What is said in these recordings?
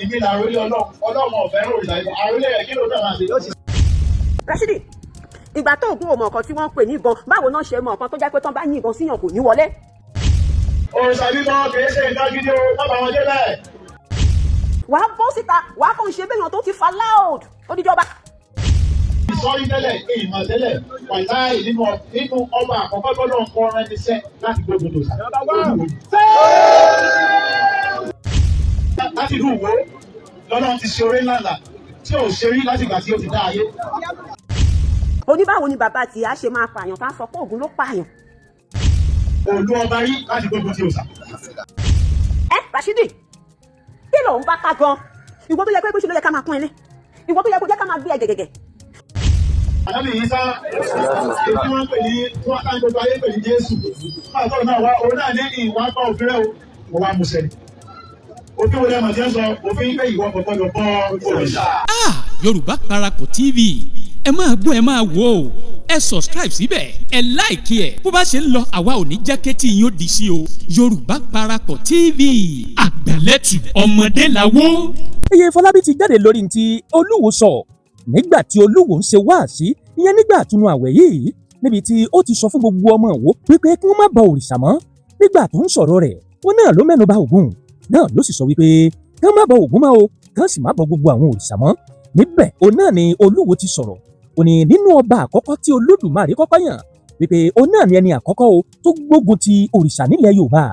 Èmi là àrólé ọlọ́mọ ọ̀fẹ́ òrìṣà ìbọn àrólé rẹ̀ kí ló dà máa ṣe. Rashidi, ìgbà tó ògùn ò mọ̀ nǹkan tí wọ́n ń pè ní ìbọn, báwo náà ṣe mọ̀ nǹkan tó jẹ́ pé tán bá yín ìbọn síyàn kò ní wọlé? Òrìṣà bíbọn kìí ṣe nǹkan gidi o, má bà wọn jẹ́ bẹ́ẹ̀. Wàá bọ́ síta, wàá kàn ṣe béèyàn tó ti fa loud odíjọba. Ìsọ̀rí tẹ́lẹ̀, ìmọ̀ tẹ́lẹ̀, wàláì nínú ọba àkọ́kọ́ gbọ́dọ̀ ń kọ́ rẹ́níṣẹ́ láti gbógun tó sá. Láti ìlú Ìwó, lọ́nà ti ṣe orí ńláńlá tí ò ṣe rí láti ìgbà tí ó ti dá ayé. Oníbàwò ni bàbá tí a ṣe máa pààyàn tá a sọ pé Ògún ló pààyàn. Òlu ọba rí láti gbógun tí ó sá. Rashidi, kí ló ń bá ká gan? Ìwọ tó yẹ pé ṣe ló yẹ ká máa pọ́n ilé. Ìwọ tó yẹ kó jẹ́ ká máa gbé ẹ gẹ̀gẹ̀gẹ̀. Àdábì yìí sá, èyí tí wọ́n pè ní wọ́n ká gbogbo ayé pè ní Jésù. Máa náà wá, òun náà ní ìwà pa òfin rẹ̀ o, mo wá musẹ̀ ni. Òfin wo lẹ́mọ̀ tí ń sọ, òfin pé ìwọ kò gbọdọ̀ bọ òrìṣà. Yorùbá Parapọ̀ TV, ẹ máa gbọ́ ẹ máa wò ó, ẹ subscribe síbẹ̀, ẹ like ẹ̀, bó bá ṣe ń lọ àwa ò ní jẹ́ kétí yín ó di sí o. Yorùbá Parapọ̀ TV, àgbàlẹ́tù ọmọdé làwọ́. Iye Fọlábí ti jáde lórí ti Olúwo sọ nígbà tí Olúwo ń ṣe wáàsí ìyẹn nígbà àtúnú àwẹ̀ yìí níbi tí ó ti sọ fún gbogbo ọmọ Ìwó wípé kí wọ́n má bọ òrìṣà mọ́. Nígbà tó ń sọ̀rọ̀ rẹ̀ ó náà ló mẹ́nu bà Ògún náà ló sì sọ wípé kí wọ́n má bọ Ògún mọ́ o kí wọ́n sì má bọ gbogbo àwọn òrìṣà mọ́. Níbẹ̀ òun náà ni Olúwo ti sọ̀rọ̀ ó ní nínú ọba àkọ́kọ́ tí Olódùmarè kọ́kọ́ yàn wípé òun náà ni ẹni àkọ́kọ́ o tó gbógun ti òrìṣà nílẹ̀ Yorùbá.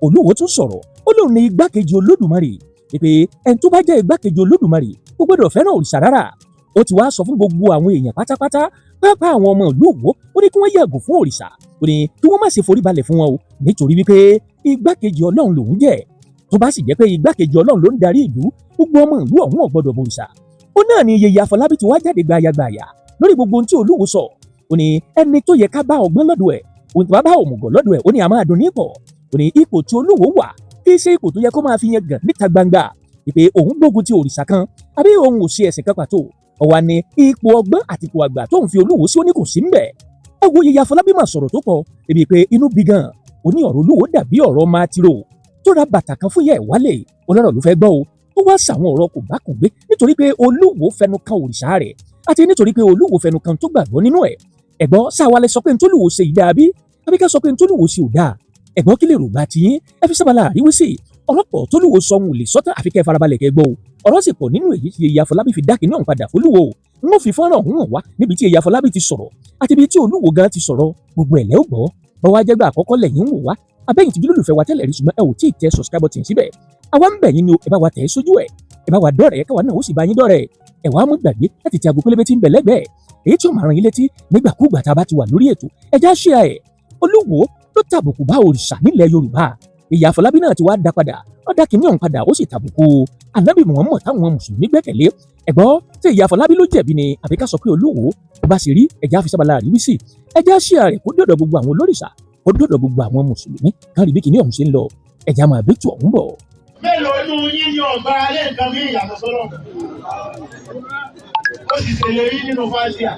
Olúwo tún sọ̀rọ̀ ó lóun ní igbákejì Olódùmarè wípé ẹni tó bá jẹ́ igbákejì Olódùmarè kò gbọdọ̀ fẹ́ràn òrìṣà rárá. Ó ti wá sọ fún gbogbo àwọn èèyàn pátápátá pàápàá àwọn ọmọ ìlú Ìwó ó ní kí wọ́n yàgò fún òrìṣà ó ní kí wọ́n má ṣe forí balẹ̀ fún wọn o nítorí wípé igbákejì Ọlọ́run lòun jẹ́ tó bá sì jẹ́ pé igbákejì Ọlọ́run ló ń darí ìlú gbogbo ọmọ ìlú ọ̀hún ò gbọdọ̀ bọ̀rìṣà. Ó náà ni Yèyé Afọlábí ti wá jáde gbayagbaya lórí gbogbo ohun tí Olúwo sọ ó ní ẹni tó yẹ ká bá ọgbọ́n lọ́dọ̀ ẹ̀ òun tí wàá bá òmùgọ̀ lọ́dọ̀ ẹ̀ ó ní a máa dùn ní ipò ó ní ipò tí Olúwo wà kì í ṣe ipò tó yẹ kó máa fi yan gàn níta gbangba ìpè òun gbógun ti òrìṣà kan àbí òun ò ṣe ẹ̀sìn kan pàtó ọ̀wá ni ipò ọgbọ́n àti ipò àgbà tó ń fi Olúwo sí ó ní kò sí ńbẹ̀. Ẹ wo Yèyé Afọlábí máa sọ̀rọ̀ tó pọ̀ ebi pé inú bí gan ó ní ọ̀rọ̀ Olúwo dàbí ọ̀rọ̀ máa tiro tó ra bàtà kan fún yẹ ẹ̀ wálé ọlọ́rọ̀ ló fẹ́ gbọ́ o ó wá sàwọn ọ̀rọ̀ kò bá kùn gbé nítorí pé Olúwo fẹnu kan òrìṣà rẹ̀ àti nítorí pé Olúwo fẹnu kan tó gbàgbọ́ nínú ẹ̀. Ẹ̀gbọ́n sáwálẹ̀ sọ pé ntólúwo ṣe ìdá bí àbí ká sọ pé ntólúwo ṣe ò dáa. Ẹ̀gbọ́n kí lè rò bá ti yín ẹ fi sábàlá àríwísí ọlọ́pọ̀ tólúwo sọ òun ò lè sọ́tàn àfi kẹ́ farabalẹ̀ kẹ́ gbọ́ o. Ọ̀rọ̀ sì pọ̀ nínú èyí tí Yèyé Afọlábí fi dákì náà padà fólúwo wọ́n fi fọ́nrán ọ̀hún hàn wá níbi tí Yèyé Afọlábí ti sọ̀rọ̀ àti ibi tí Olúwo gan ti sọ̀rọ̀ gbogbo ẹ̀lẹ́ ò gbọ́ bọ́wá jẹ́gbà àkọ́kọ́ lẹ́yìn ń wò wá abẹ́yìn tí jùlọ fẹ́ wa tẹ́lẹ̀ rí ṣùgbọ́n ẹ ò tí ì tẹ subscribe button síbẹ̀ àwa ń bẹ̀ yín ni ẹ bá wa tẹ̀ ẹ́ sójú ẹ̀ ẹ bá wa dọ́rẹ̀ẹ́ káwa náà ó sì bá yín dọ́rẹ̀ẹ́ ẹ wá mú gbàgbé láti ti aago pélébé tí ń bẹ lẹ́gbẹ̀ẹ́ èyí tí ó máa rán yín létí nígbàkúùgbà tá a bá ti wà lórí ètò ẹja ṣe ẹ̀. Olúwo ló tàbùkù bá òrìṣà nílẹ̀ Yorùbá Yèyé Afọlábí náà ti wá dá padà ó dá kìíní ọ̀hún padà ó sì tàbùkù Ànábì Muhammad táwọn mùsùlùmí gbẹ́kẹ̀lé ẹ̀gbọ́ tí Yèyé Afọlábí ló jẹ̀bi ni àbí ká sọ pé Olúwo bó bá sì rí ẹja fi sábàlá àríwísí ẹja ṣe rẹ̀ kó dọ̀dọ̀ gbogbo àwọn olórìṣà kó dọ̀dọ̀ gbogbo àwọn mùsùlùmí kan rí bí kìíní ọ̀hún ṣe ń lọ ẹja máa bí tù ọ̀hún bọ̀. Mélòó inú yín ni ọ̀gbà alẹ́ nǹkan bí ìyàtọ̀ sọ́lọ́? Ó sì ṣèlérí nínú fásíà,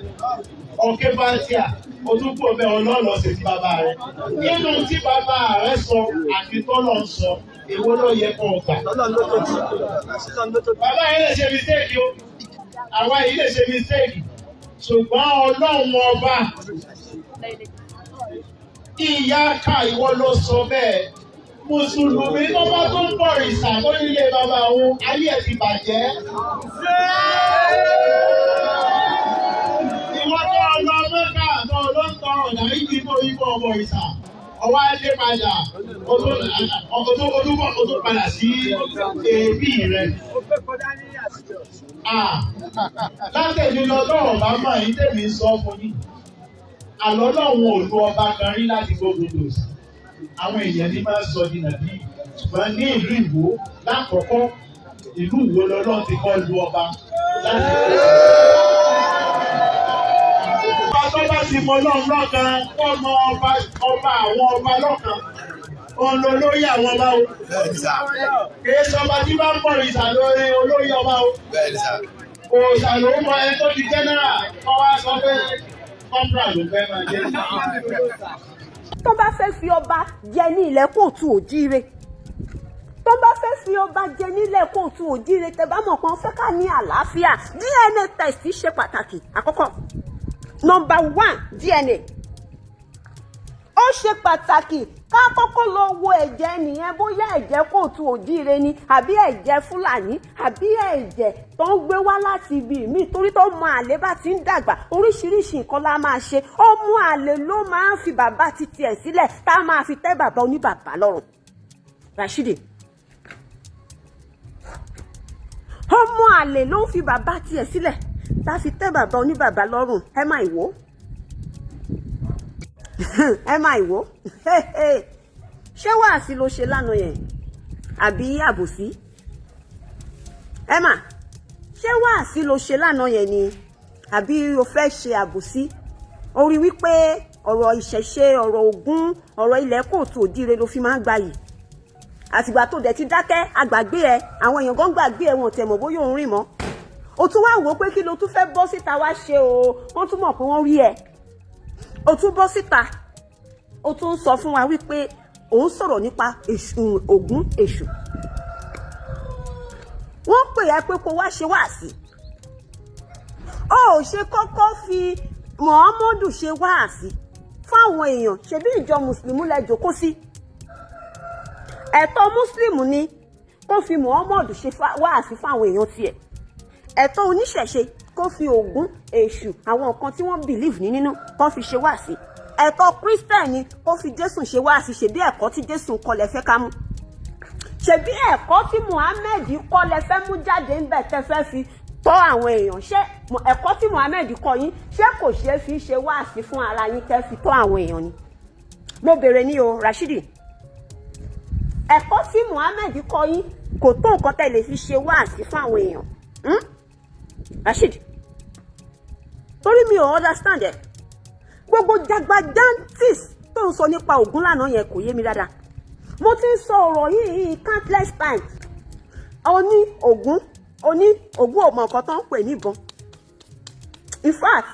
ọ̀kẹ́ fásíà, ojúkú ọbẹ̀ ọlọ́ọ̀lọ́ sí ti bàbá rẹ̀. Nínú tí bàbá rẹ̀ sọ àti tọ́lọ̀ ń sọ, èwo ló yẹ kó gbà? Bàbá yẹn lè ṣe mistake o, àwa yìí lè ṣe mistake, ṣùgbọ́n Ọlọ́run ọba ìyá ká ìwọ ló sọ bẹ́ẹ̀. Mùsùlùmí lọ́wọ́ tó ń bọ̀ ìsà tó nílé bàbá òun ayé ẹ̀ ti bàjẹ́. Ìwọ́n tó lọ Mẹ́kà tó ló ń tọrọ ìdárí kí tó yí bọ̀ ọmọ ìsà. Ọwọ́ ajé padà, o tó padà sí èébì rẹ̀. Látẹ̀lé lọ́dọ̀ ọ̀bá mọ̀ ní tèmi sọ fún yín. Àlọ́ lọ́wọ́ òlu ọba kan rí láti gbógun tòsí. Àwọn èèyàn ní máa sọ ní nàbí ṣùgbọ́n ní ìlú Ìwó lákọ̀ọ́kọ́ ìlú Ìwó lọ́lọ́run ti kọ́ lu ọba láti ọba tó bá ti mọ Ọlọ́run lọ́kan kọ́ mọ ọba àwọn ọba lọ́kan òun ló lórí àwọn ọba o kìí sọba tí bá ń bọ̀ ìsàlórí olórí ọba o òòṣà ló mọ ẹni tó di jẹ́nẹ́rà kọ́ wá sọ pé kọ́ńtà ló fẹ́ máa jẹ́ tó bá fẹ́ fi ọba jẹ ní ilẹ̀ Kóòtù Òjíire tó tó bá fẹ́ fi ọba jẹ nílẹ̀ kóòtù òjíire tẹ́ bá mọ̀ pé wọ́n fẹ́ ká ní àlàáfíà DNA test ṣe pàtàkì. Àkọ́kọ́ number 1 DNA ó ṣe pàtàkì ká kọ́kọ́ lọ wo ẹ̀jẹ̀ nìyẹn bóyá ẹ̀jẹ̀ kóòtù òjíire ni àbí ẹ̀jẹ̀ Fúlàní àbí ẹ̀jẹ̀ tó ń gbé wá láti ibi míì torí tó mọ àlè bá ti ń dàgbà oríṣiríṣi nǹkan la máa ṣe. Ọmọ àlè ló máa ń fi bàbá titi ẹ̀ sílẹ̀ tá a máa fi tẹ́ bàbá oníbàbá lọ́rùn. Rashidi, ọmọ àlè ló ń fi bàbá tiẹ̀ sílẹ̀ tá a fi tẹ́ bàbá oníbàbá lọ́rùn. Ẹ máa ìwò ẹ máa ìwò ṣé wàásì ló ṣe lánàá yẹn àbí àbòsí? Ẹ mà ṣé wàásì ló ṣe lánàá yẹn ni àbí o fẹ́ ṣe àbòsí? O rí wípé ọ̀rọ̀ ìṣẹ̀ṣe, ọ̀rọ̀ Ògún, ọ̀rọ̀ ilẹ̀ kóòtù òjíire ló fi máa ń gbayì. Àtìgbà tó dẹ̀ ti dákẹ́ àgbàgbé ẹ, àwọn èèyàn gan gbàgbé ẹ, wọn tẹ̀ mọ̀ bóyá òun rìn mọ́. O tún wá wò ó pé kí ló tún fẹ́ bọ́ síta wá ṣe o, wọ́n tún mọ̀ pé wọ́n rí ẹ. O tún bọ́ síta, o tún sọ fún wa wípé òun sọ̀rọ̀ nípa èṣù Ògún èṣù. Wọ́n pè ẹ́ pé kó wá ṣe wáàsí. Ó ṣe kọ́kọ́ fi Muhammadu ṣe wáàsí fáwọn èèyàn, ṣebí ìjọ mùsùlùmí lẹ jókòó sí. Ẹ̀tọ́ mùsùlùmí ni kó fi Muhammadu ṣe wáàsí fáwọn èèyàn tiẹ̀. Ẹ̀tọ́ oníṣẹ̀ṣe kó fi Ògún èṣù àwọn nǹkan tí wọ́n believe ní nínú kó fi ṣe wáàsí. Ẹ̀tọ́ Christian ni kó fi Jésù ṣe wáàsí, ṣebí ẹ̀kọ́ tí Jésù kọ́ lẹ fẹ́ ká mú. Ṣebí ẹ̀kọ́ tí Muhammed kọ́ lẹ fẹ́ mú jáde ń bẹ̀ tẹ́ fẹ́ fi tọ́ àwọn èèyàn. Ṣé ẹ̀kọ́ tí Muhammed kọ́ yín ṣé kò ṣeé fi ṣe wáàsí fún ara yín tẹ́ fi tọ́ àwọn èèyàn ni? Mo bèrè ní o Rashidi, ẹ̀kọ́ tí Muhammed kọ́ yín kò tó nǹkan tẹ́ lè fi ṣe wáàsí fún àwọn èèyàn. Rashidi, torí mi ò understand ẹ̀. Gbogbo jagbajantis tó ń sọ nípa Ògún lánàá yẹn kò yé mi dáadáa. Mo ti ń sọ ọ̀rọ̀ yìí countless times. Ògún ò mọ nǹkan tó ń pè níbọn. In fact,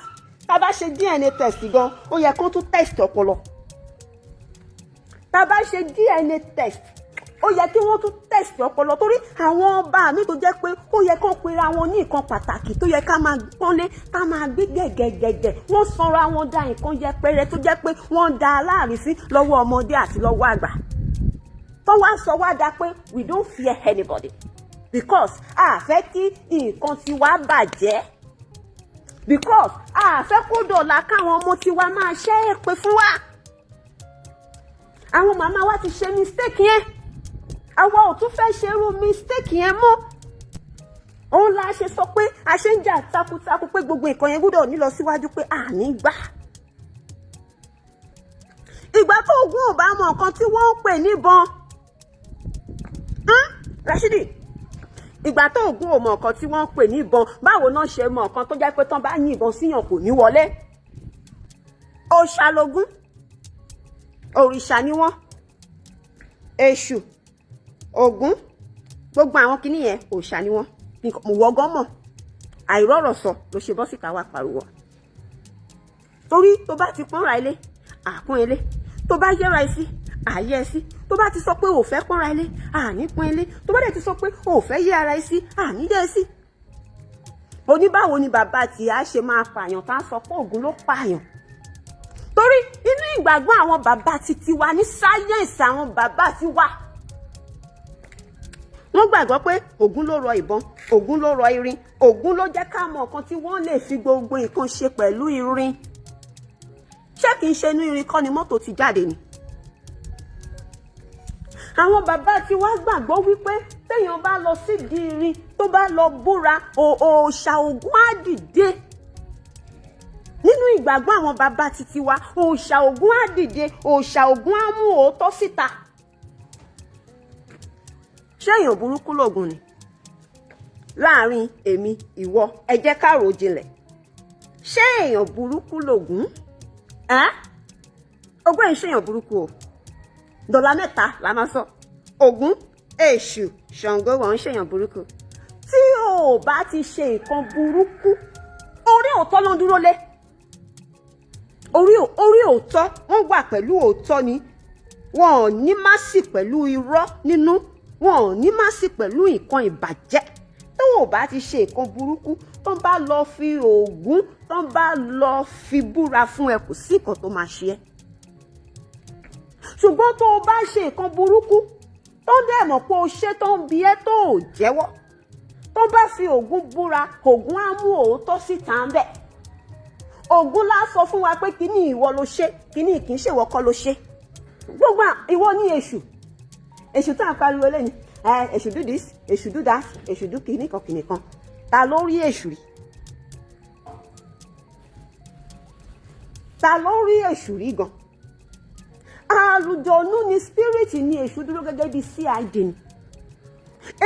tá a bá ṣe DNA test gan, ó yẹ kó tún test ọpọlọ. Tá a bá ṣe DNA test, ó yẹ kí wọ́n tún test ọpọlọ torí àwọn ọba mi tó jẹ́ pé ó yẹ kó pera wọn ní nǹkan pàtàkì tó yẹ ká máa pọ́nlé, ká máa gbé gẹ̀gẹ̀gẹ̀gẹ̀. Wọ́n sanra wọn da nǹkan yẹpẹrẹ tó jẹ́ pé wọ́n da aláàrífín lọ́wọ́ ọmọdé àti lọ́wọ́ àgbà. Tó wá sọ wá dá pé we don't fear anybody because a fẹ́ kí nǹkan tiwa bàjẹ́, because a fẹ́ kó dọ̀la káwọn ọmọ tiwa máa ṣẹ́ èpè fún wa. Àwọn màmá wa ti ṣe mistake yẹn, àwa ò tún fẹ́ ṣe irú mistake yẹn mọ́. Òun la ṣe sọ pé a ṣe ń jà takuntakun pé gbogbo nǹkan yẹn gbọ́dọ̀ ní lọ síwájú pé àní gbà. Ìgbà tó Ògún ò bá mọ nǹkan tí wọ́n ń pè níbọn. Rashidi, ìgbà tó Ògún ò mọ nǹkan tí wọ́n ń pè níbọn, báwo náà ṣe mọ nǹkan tó jẹ́ pé tán bá yìnbọn síyàn kò ní wọlé? Òòṣà lògún, òrìṣà ni wọ́n, èṣù, Ògún, gbogbo àwọn kinní yẹn òòṣà ni wọ́n. Mo wọ́gán mọ̀, àìrọ́rọ̀ sọ ló ṣe bọ́ síta wá pariwo. Torí tó bá ti pọ́nra ilé, àpọ́n ilé. Tó bá yẹ́ra ẹ sí, àyẹ́ ẹ sí. Tó bá ti sọ pé ò fẹ́ pọ́nra ilé, àní pọ́n ilé. Tó bá dẹ̀ ti sọ pé ò fẹ́ yẹ́ ara ẹ sí, àní yẹ́ ẹ sí. Oníbàwo ni bàbá tí a ṣe máa pààyàn tá a sọ pé Ògún ló pààyàn? Torí inú ìgbàgbọ́ àwọn bàbá titi wa ní sáyẹ́ǹsì àwọn bàbá ti wà. Wọ́n gbàgbọ́ pé Ògún ló rọ ìbọn, Ògún ló rọ irin, Ògún ló jẹ́ ká mọ nǹkan tí wọ́n lè fi gbogbo nǹkan ṣe pẹ̀lú irin. Ṣé kìí ṣe inú irin kọ́ ni mọ́tò ti jáde ni? Àwọn bàbá tí wá gbàgbọ́ wípé téèyàn bá lọ sídìí irin tó bá lọ búra òòṣà Ògún á dìde. Nínú ìgbàgbọ́ àwọn bàbá titi wa, òòṣà Ògún á dìde, òòṣà Ògún á mú òótọ́ síta. Ṣé èèyàn burúkú lògùn ni? Láàárín èmi, ìwọ, ẹ jẹ́ ká rò jinlẹ̀. Ṣé èèyàn burúkú lògùn? Ògún ẹ̀ ṣe èèyàn burúkú o. Dọ̀là mẹ́ta la máa sọ. Ògún, èṣù, Ṣàngó wọn ń ṣe èèyàn burúkú. Tí o bá ti ṣe nǹkan burúkú, orí òótọ́ ló ń dúró lé. Orí òótọ́, wọ́n wà pẹ̀lú òótọ́ ni. Wọn ò ní má sì pẹ̀lú irọ́ nínú. wọn ò ní má sí pẹ̀lú nǹkan ìbàjẹ́ tó ò bá ti ṣe nǹkan burúkú tó bá lọ fi Ògún tó bá lọ fi búra fún ẹ kò sí nǹkan tó máa ṣe ẹ́ ṣùgbọ́n tó o bá ṣe nǹkan burúkú tó dẹ̀ mọ̀ pé o ṣe tó ń bi ẹ́ tó ò jẹ́wọ́ tó bá fi Ògún búra Ògún á mú òótọ́ síta ń bẹ̀ Ògún lá sọ fún wa pé kíní ìwọ ló ṣe kíní kì í ṣèwọ kọ́ ló ṣe gbogbo ìwọ ní èṣù tá à ń pariwo lẹ́yìn èṣù do this èṣù do that èṣù do kìnìkan ta ló rí èṣù rí ta ló rí èṣù rí gan àlùjọ̀nú ni spirit ni èṣù dúró gẹ́gẹ́ bí CID ni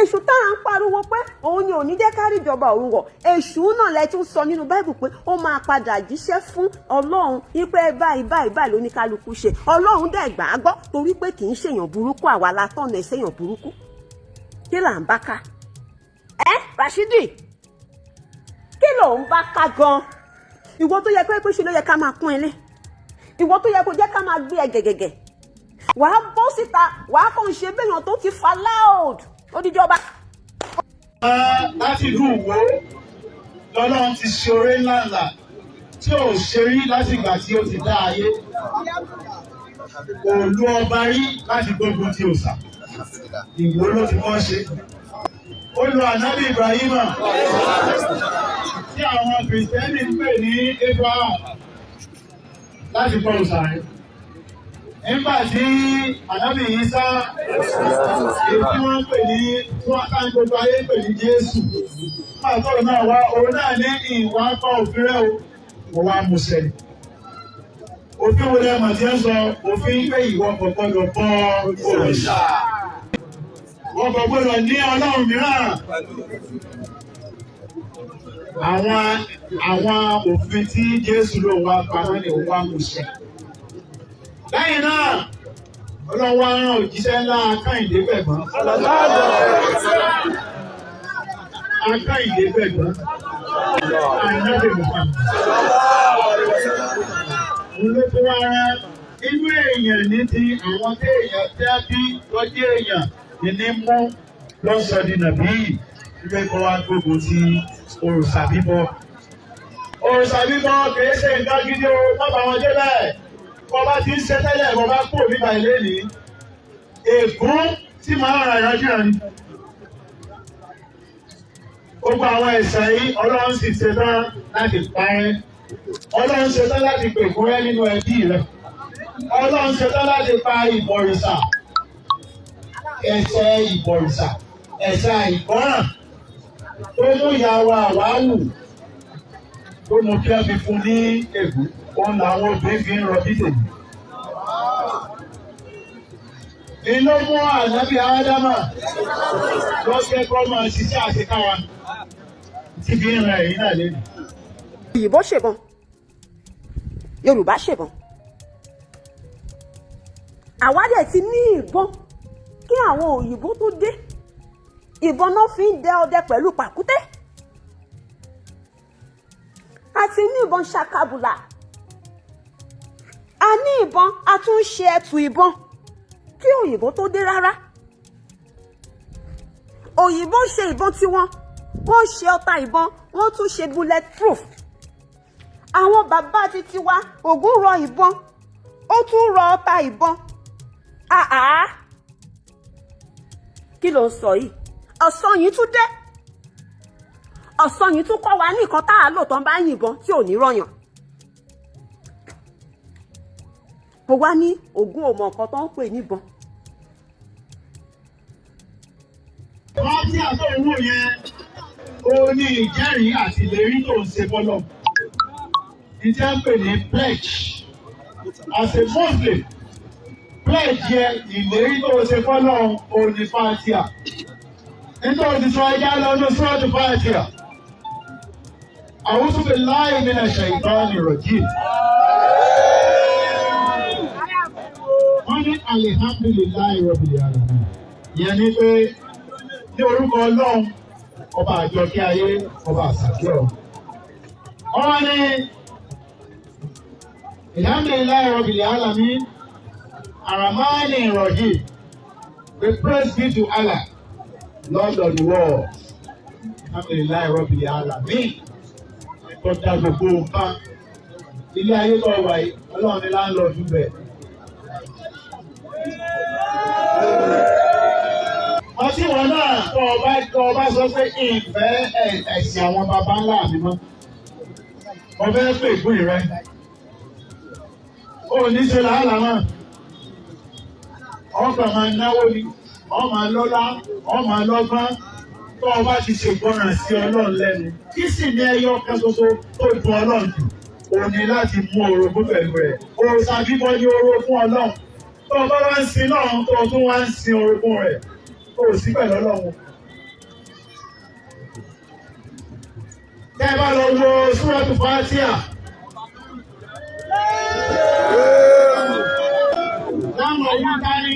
èṣù tá à ń pariwo pé òun ni ò ní jẹ́ ká rí ìjọba òun wọ̀ èṣù náà lẹ tún sọ nínú báìbù pé ó máa padà jíṣẹ́ fún ọlọ́run wípé báyìí ló ní kálukú ṣe ọlọ́run dẹ̀ gbà á gbọ́ torí pé kì í ṣèyàn burúkú àwa la tọ̀nà ẹ̀ ṣèyàn burúkú kí là ń bá ká Rashidi kí ló ń bá ká gan ìwọ tó yẹ pé ṣe ló yẹ ká máa kún ẹ lé ìwọ tó yẹ kó jẹ́ ká máa gbé ẹ gẹ̀gẹ̀gẹ̀ wàá bọ́ síta wàá kàn ṣe béèyàn tó ti fa loud ó díjọba. láti ìlú Ìwó lọ́lọ́run ti ṣe oore ńláńlá tí ò ṣe rí láti ìgbà tí ó ti dá ayé kò lu ọba rí láti gbógun ti òòṣà Ìwó ló ti kọ́ ṣe ó lu ànábì Ibrahima tí àwọn kìrìsìtẹ́nì ń pè ní Abraham láti kọ́ òòṣà rẹ̀. Nígbà tí ànábì Ìsá èyí tí wọ́n ń pè ní tí wọ́n ká ní gbogbo ayé ń pè ní Jésù máa tọ́rọ náà wá òun náà ní ìwà kọ́ òfin rẹ̀ o wá mú sẹ́yìn. Òfin wo lẹ́mọ̀ tí ń sọ òfin pé ìwọ kọ̀ọ̀kan lọ bọ́ òrìṣà. Wọ́n kọ̀ gbọ́dọ̀ ní ọlọ́run mìíràn. Àwọn òfin tí Jésù ló wá pamọ́ ní òun wá mú sẹ́yìn. Lẹ́yìn náà, ọlọ́wọ́ rán òjíṣẹ́ ńlá Akáìndé Gbẹ̀gbọ́n. Akáìndé Gbẹ̀gbọ́n. Àìnáde Mùsùlùmí. Òun ló tó wá rán inú èèyàn ní ti àwọn téèyàn tẹ́ bí lọ́jọ́ èèyàn ní mú lọ́sọ̀ di nàbí yìí. Ilé kọ́ wá gbogbo ti òrìṣà bíbọ. Òrìṣà bíbọ kìí ṣe nǹkan gidi o, má bà wọn jẹ́ bẹ́ẹ̀. Bọ́bá ti ń ṣe tẹ́lẹ̀ bọ́bá kò nígbà ilé ní ègún tí máa ń ra ìrájú rẹ̀ ní. Gbogbo àwọn ẹ̀ṣẹ̀ yìí Ọlọ́run sì ṣetán láti parẹ́. Ọlọ́run ṣetán láti pèkún rẹ́ nínú ẹbí rẹ̀. Ọlọ́run ṣetán láti pa ìbọ̀rìṣà. Ẹ̀ṣẹ̀ ìbọ̀rìṣà. Ẹ̀ṣẹ̀ ìgbọ́ràn. Tó mú ìyàwó àwáwù. Tó mú kí wọ́n fi fún ní ègún. Òun làwọn obìnrin fi ń rọbí tèmi. Inú mú ànábì Ádámà lọ́sẹ̀ kọ́ máa ṣiṣẹ́ àṣekáwa tí fi ń ra èyí náà lẹ́nu. Òyìnbó ṣèbọn, Yorùbá ṣèbọn. Àwa dẹ̀ ti ní ìbọn kí àwọn òyìnbó tó dé. Ìbọn náà fi ń dẹ ọdẹ pẹ̀lú pàkúté. A ti ní ìbọn ṣakabùlà. A ní ìbọn, a tún ń ṣe ẹ̀tù ìbọn kí òyìnbó tó dé rárá. Òyìnbó ṣe ìbọn tiwọn, wọ́n ṣe ọta ìbọn, wọ́n tún ṣe bullet proof. Àwọn bàbá títí wa, Ògún rọ ìbọn, ó tún rọ ọta ìbọn. Kí ló ń sọ yìí? Ọ̀sán yìí tún dé. Ọ̀sán yìí tún kọ́ wa ní nǹkan tá a lò tán bá yìnbọn tí ò ní rọyàn. Mo wá ní Ògún ò mọ nǹkan tó ń pè níbọn. Wọ́n tí àtọ́ owó yẹn, ó ní ìjẹ́rìí àti ìlérí tó ń ṣe bọ́lọ̀. Ìjẹ́ ń pè ní pledge. As a Muslim, pledge yẹ ìlérí tó ń ṣe bọ́lọ̀ òní Fátíà. Nítorí ti sọ ẹja lọ́dún sọ́ọ̀tù Fátíà. A'udhu billahi minash shaitanir rajim. Wọ́n ní alihamdulilayi rabbil alamin. Ìyẹn ni pé ní orúkọ Ọlọ́run, ọba àjọkẹ́ ayé, ọba àsàkẹ́ ọ̀. Wọ́n ní alihamdulilayi rabbil alamin, Ar-Rahmanir Rahim. We praise be to Allah, Lord of the world. Alhamdulillah, Rabbil Alamin. Ẹ̀kọ́ dá gbogbo nǹkan. Ilé ayé tó wà yìí, Ọlọ́run ni láńlọ́ọ̀dù bẹ̀. Ọtí wọn náà tó ọba sọ pé ìfẹ́ ẹ̀sìn àwọn baba ńlá mi mọ́. Ọbẹ̀ pè fún ìrẹ́. Ó ní ṣe làálàá náà. Ọkọ̀ máa náwó ni, ọ máa lọ́lá, ọ máa lọ́gbọ́n. Tó ọba ti ṣègbọràn sí Ọlọ́run lẹ́nu. Kí sì ní ẹyọ kan ṣoṣo tó dùn Ọlọ́run jù? O ní láti mú orogún pẹ̀lú rẹ̀. Òòṣà bíbọ ní orogún Ọlọ́run. Tó o bá wá ń sin náà, tó o tún wá ń sin orogún rẹ̀. O ò sí pẹ̀lú Ọlọ́run. Tẹ́ ẹ bá lọ wo Súratu Fátíhà. Láńlọ́ọ̀dù dání,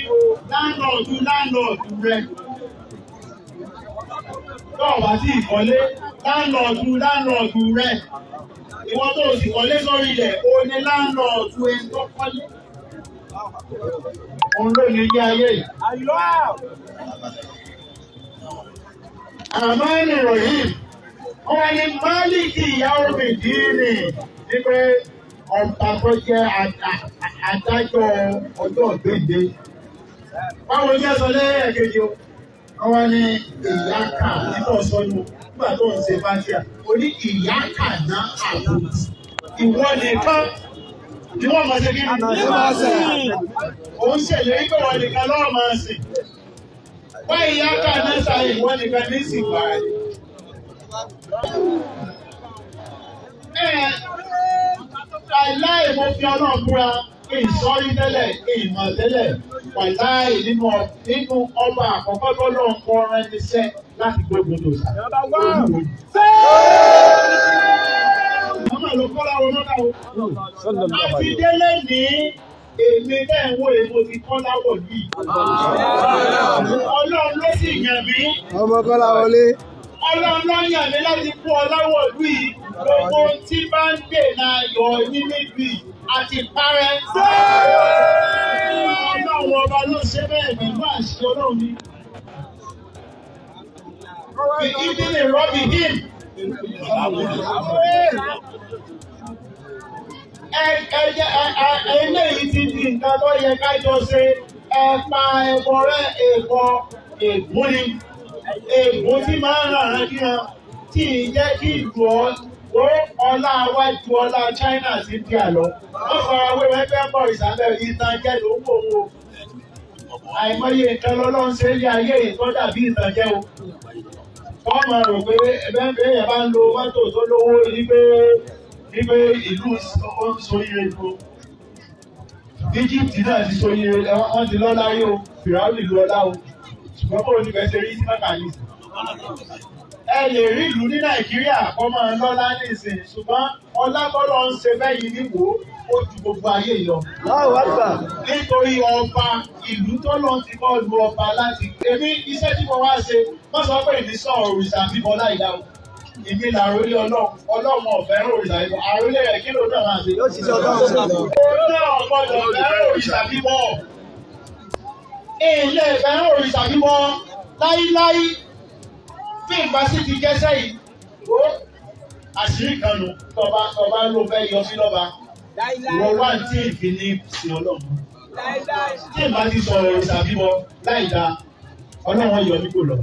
láńlọ́ọ̀dù rẹ̀. Tó o bá sí ìkọ́lé, láńlọ́ọ̀dù rẹ̀. Ìwọ́n tó sì kọ́lé sórí ilẹ̀, o ní láńlọ́ọ̀dù ẹni tó kọ́lé. Òun ló ní ilé ayé yìí. Àmánì Rọ̀hìm, wọ́n ní Málíkì ìyàwó Mìdínì ní pé ọba tó jẹ́ adájọ́ ọjọ́ ìgbéǹde. Báwo ni ẹ sọ lẹ́ẹ̀kejì o? Wọ́n ní ìyá kà nípa sọ́nù nígbà tó ń ṣe Fátíhà. O ní ìyá kà ná àbùkù. Ìwọ nìkan ni wọ́n máa ṣe kí ni? Òun ṣèlérí pé wọ́n nìkan lọ́wọ́ máa sìn. Wá ìyá kà náà ṣàyè ìwọ nìkan ní ìsìnkú ààrẹ. Láì mo fi Ọlọ́run búra, ìsọ́rí tẹ́lẹ̀, ìmọ̀ tẹ́lẹ̀, wàláì nínú ọba àkọ́kọ́ tó lọ ń kọ́ ọ̀rẹ́ níṣẹ́ láti gbógun tó sá. Ọmọ ló kọ́ láwọn ọlọ́dà o. Láti délé ní èmi bẹ́ẹ̀ wo èmo ti kọ́ láwọ̀ yìí. Ọlọ́run ló sì yàn mí. Ọmọ Kọ́lá wọlé. Ọlọ́run ló yàn mí láti kú ọláwọ̀ ìlú yìí. Gbogbo tí bá ń dènà ayọ̀ ní níbi àti parẹ́. Ọlọ́run ọba ló ṣe bẹ́ẹ̀ pẹ̀lú àṣẹ Ọlọ́run ni. Ìdílé rọ́bì hìm. Eléyìí ti di nǹkan tó yẹ ká jọ ṣe. Ẹ̀pa ẹ̀bọ̀rẹ́ ègún ni. Ègún tí máa ń ràn án kí wọn tí ì jẹ́ kí ìlú ọlá wájú ọlá China sí di àlọ́. Wọ́n fara wéwẹ́ fẹ́ bọ̀ ìsàlẹ̀ ìtànjẹ ló ń wò ó. Àìmọye nǹkan lọ́lọ́run ṣe lé ayé ìtọ́jà bí ìtànjẹ o. Wọ́n máa rò pé ẹgbẹ́ yẹn bá ń lo mọ́tò tó lówó nígbé ìlú ó ń so ire ìlú. Egypt náà ti so ire wọ́n ti lọ́lá rí o, Fìràwọ̀ ìlú ọlá o. Ṣùgbọ́n bó ní fẹ́ ṣe rí sí mẹ́kàlì. Ẹ lè rí ìlú ní Nàìjíríà kọ́ máa ń lọ́lá nísìn, ṣùgbọ́n ọlá tọ́lọ́ ń ṣe bẹ́yìí níwò ó ju gbogbo ayé lọ. Nítorí ọba ìlú tọ́lọ́ ti kọ́ lu ọba láti èmi iṣẹ́ tí mo wá ṣe, wọ́n sọ pé èmi sọ òrìṣà bíbọ láìdá o. Èmi làrólé Ọlọ́run ọ̀fẹ́ òrìṣà bíbọ. Àrólé rẹ̀ kí ló dọ̀ máa ṣe? Yóò ṣiṣẹ́ Ọlọ́run. Òun náà gbọ́dọ̀ fẹ́ òrìṣà bíbọ. Ilé ìfẹ́ òrìṣà bíbọ láíláí tí ìgbà sí ti jẹ́sẹ́ yìí. Ó àṣírí kan nù tọba ló fẹ́ yọ sí lọ́ba. Ìwọ wá tí ìfi ní sí Ọlọ́run. Tí ìgbà ti sọ̀rọ̀ òrìṣà bíbọ láìda, Ọlọ́run yọ nípò lọ.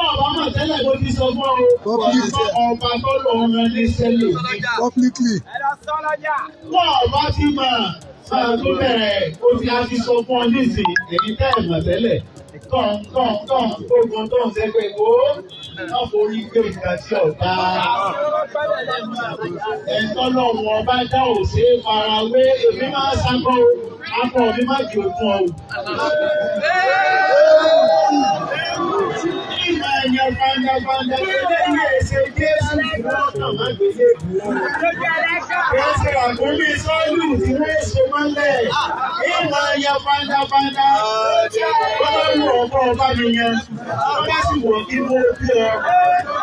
Ọba máa tẹ́lẹ̀ bó ti sọ fún ọba tó lòun rẹ ní sẹ́lẹ̀ ní. Publicly. Wọ́n ọba ti máa tó bẹ̀rẹ̀ ó ti á ti sọ fún ọ nísìn èyí tẹ́ ẹ̀ mọ̀ tẹ́lẹ̀. Tán gbogbo tó ń ṣe pé ó wọ́n forí gbé nǹkan tí ọ̀dà. Ẹ̀tọ́ lọ́wọ́ ọba dá ò ṣe é fara wé èmi máa ṣàkọ́ akọ mi má jò fún ọ. Ìmọ̀ ẹ̀yàn fàǹdàfàǹdà tó lé ní èsè Jésù tí wọ́n kàn má gbélé. Wọ́n ṣe àkórí sọ́ọ̀lù tí wọ́n ṣe mọ́lẹ̀. Ìmọ̀ ẹ̀yàn fàǹdàfàǹdà. Wọ́n bá wù ọ̀pọ̀ ọba mi yẹn. Wọ́n bá sì wọ̀ kí mo bí ọ.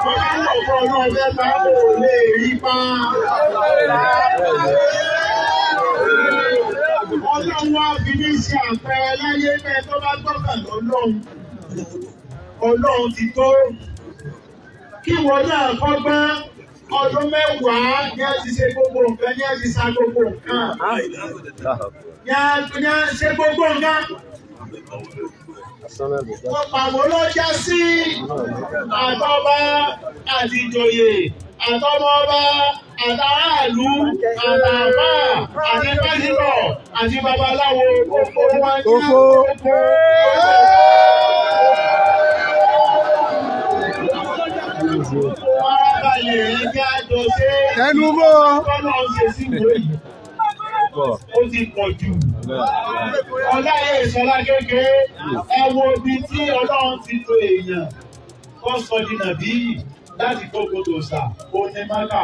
Wọ́n bá wù ọ̀pọ̀ náà fẹ́ bá wò lè rí pa. Ọlọ́run wá fi ní ṣe àpẹẹrẹ láyé bẹ́ẹ̀ tó bá gbọ́kàn lọ́lọ́run. Ọlọ́run ti tó. Kí wọ́n náà kọ́gbọ́n ọdún mẹ́wàá ní ẹ ti ṣe gbogbo nǹkan, ní ẹ ti sa gbogbo nǹkan. Ní ẹ ṣe gbogbo nǹkan. Pàwọ́ ló já sí àtọ́ba àti ìjòyè, àtọ́mọba, àtàràlú, àtàbà, àti pásítọ̀, àti babaláwo, gbogbo wọn ní àkókò. Farabalẹ̀ ẹgbẹ́ àjọ ṣe ẹnu mọ́ ọ̀nà ṣe sí ìwé yìí. Ó ti pọ̀ jù. Ọláyé ìṣọlá kékeré, ẹ wo ibi tí Ọlọ́run ti to èèyàn kọ́ sọ di nàbí láti kókó tó sà, ó ní Mákà.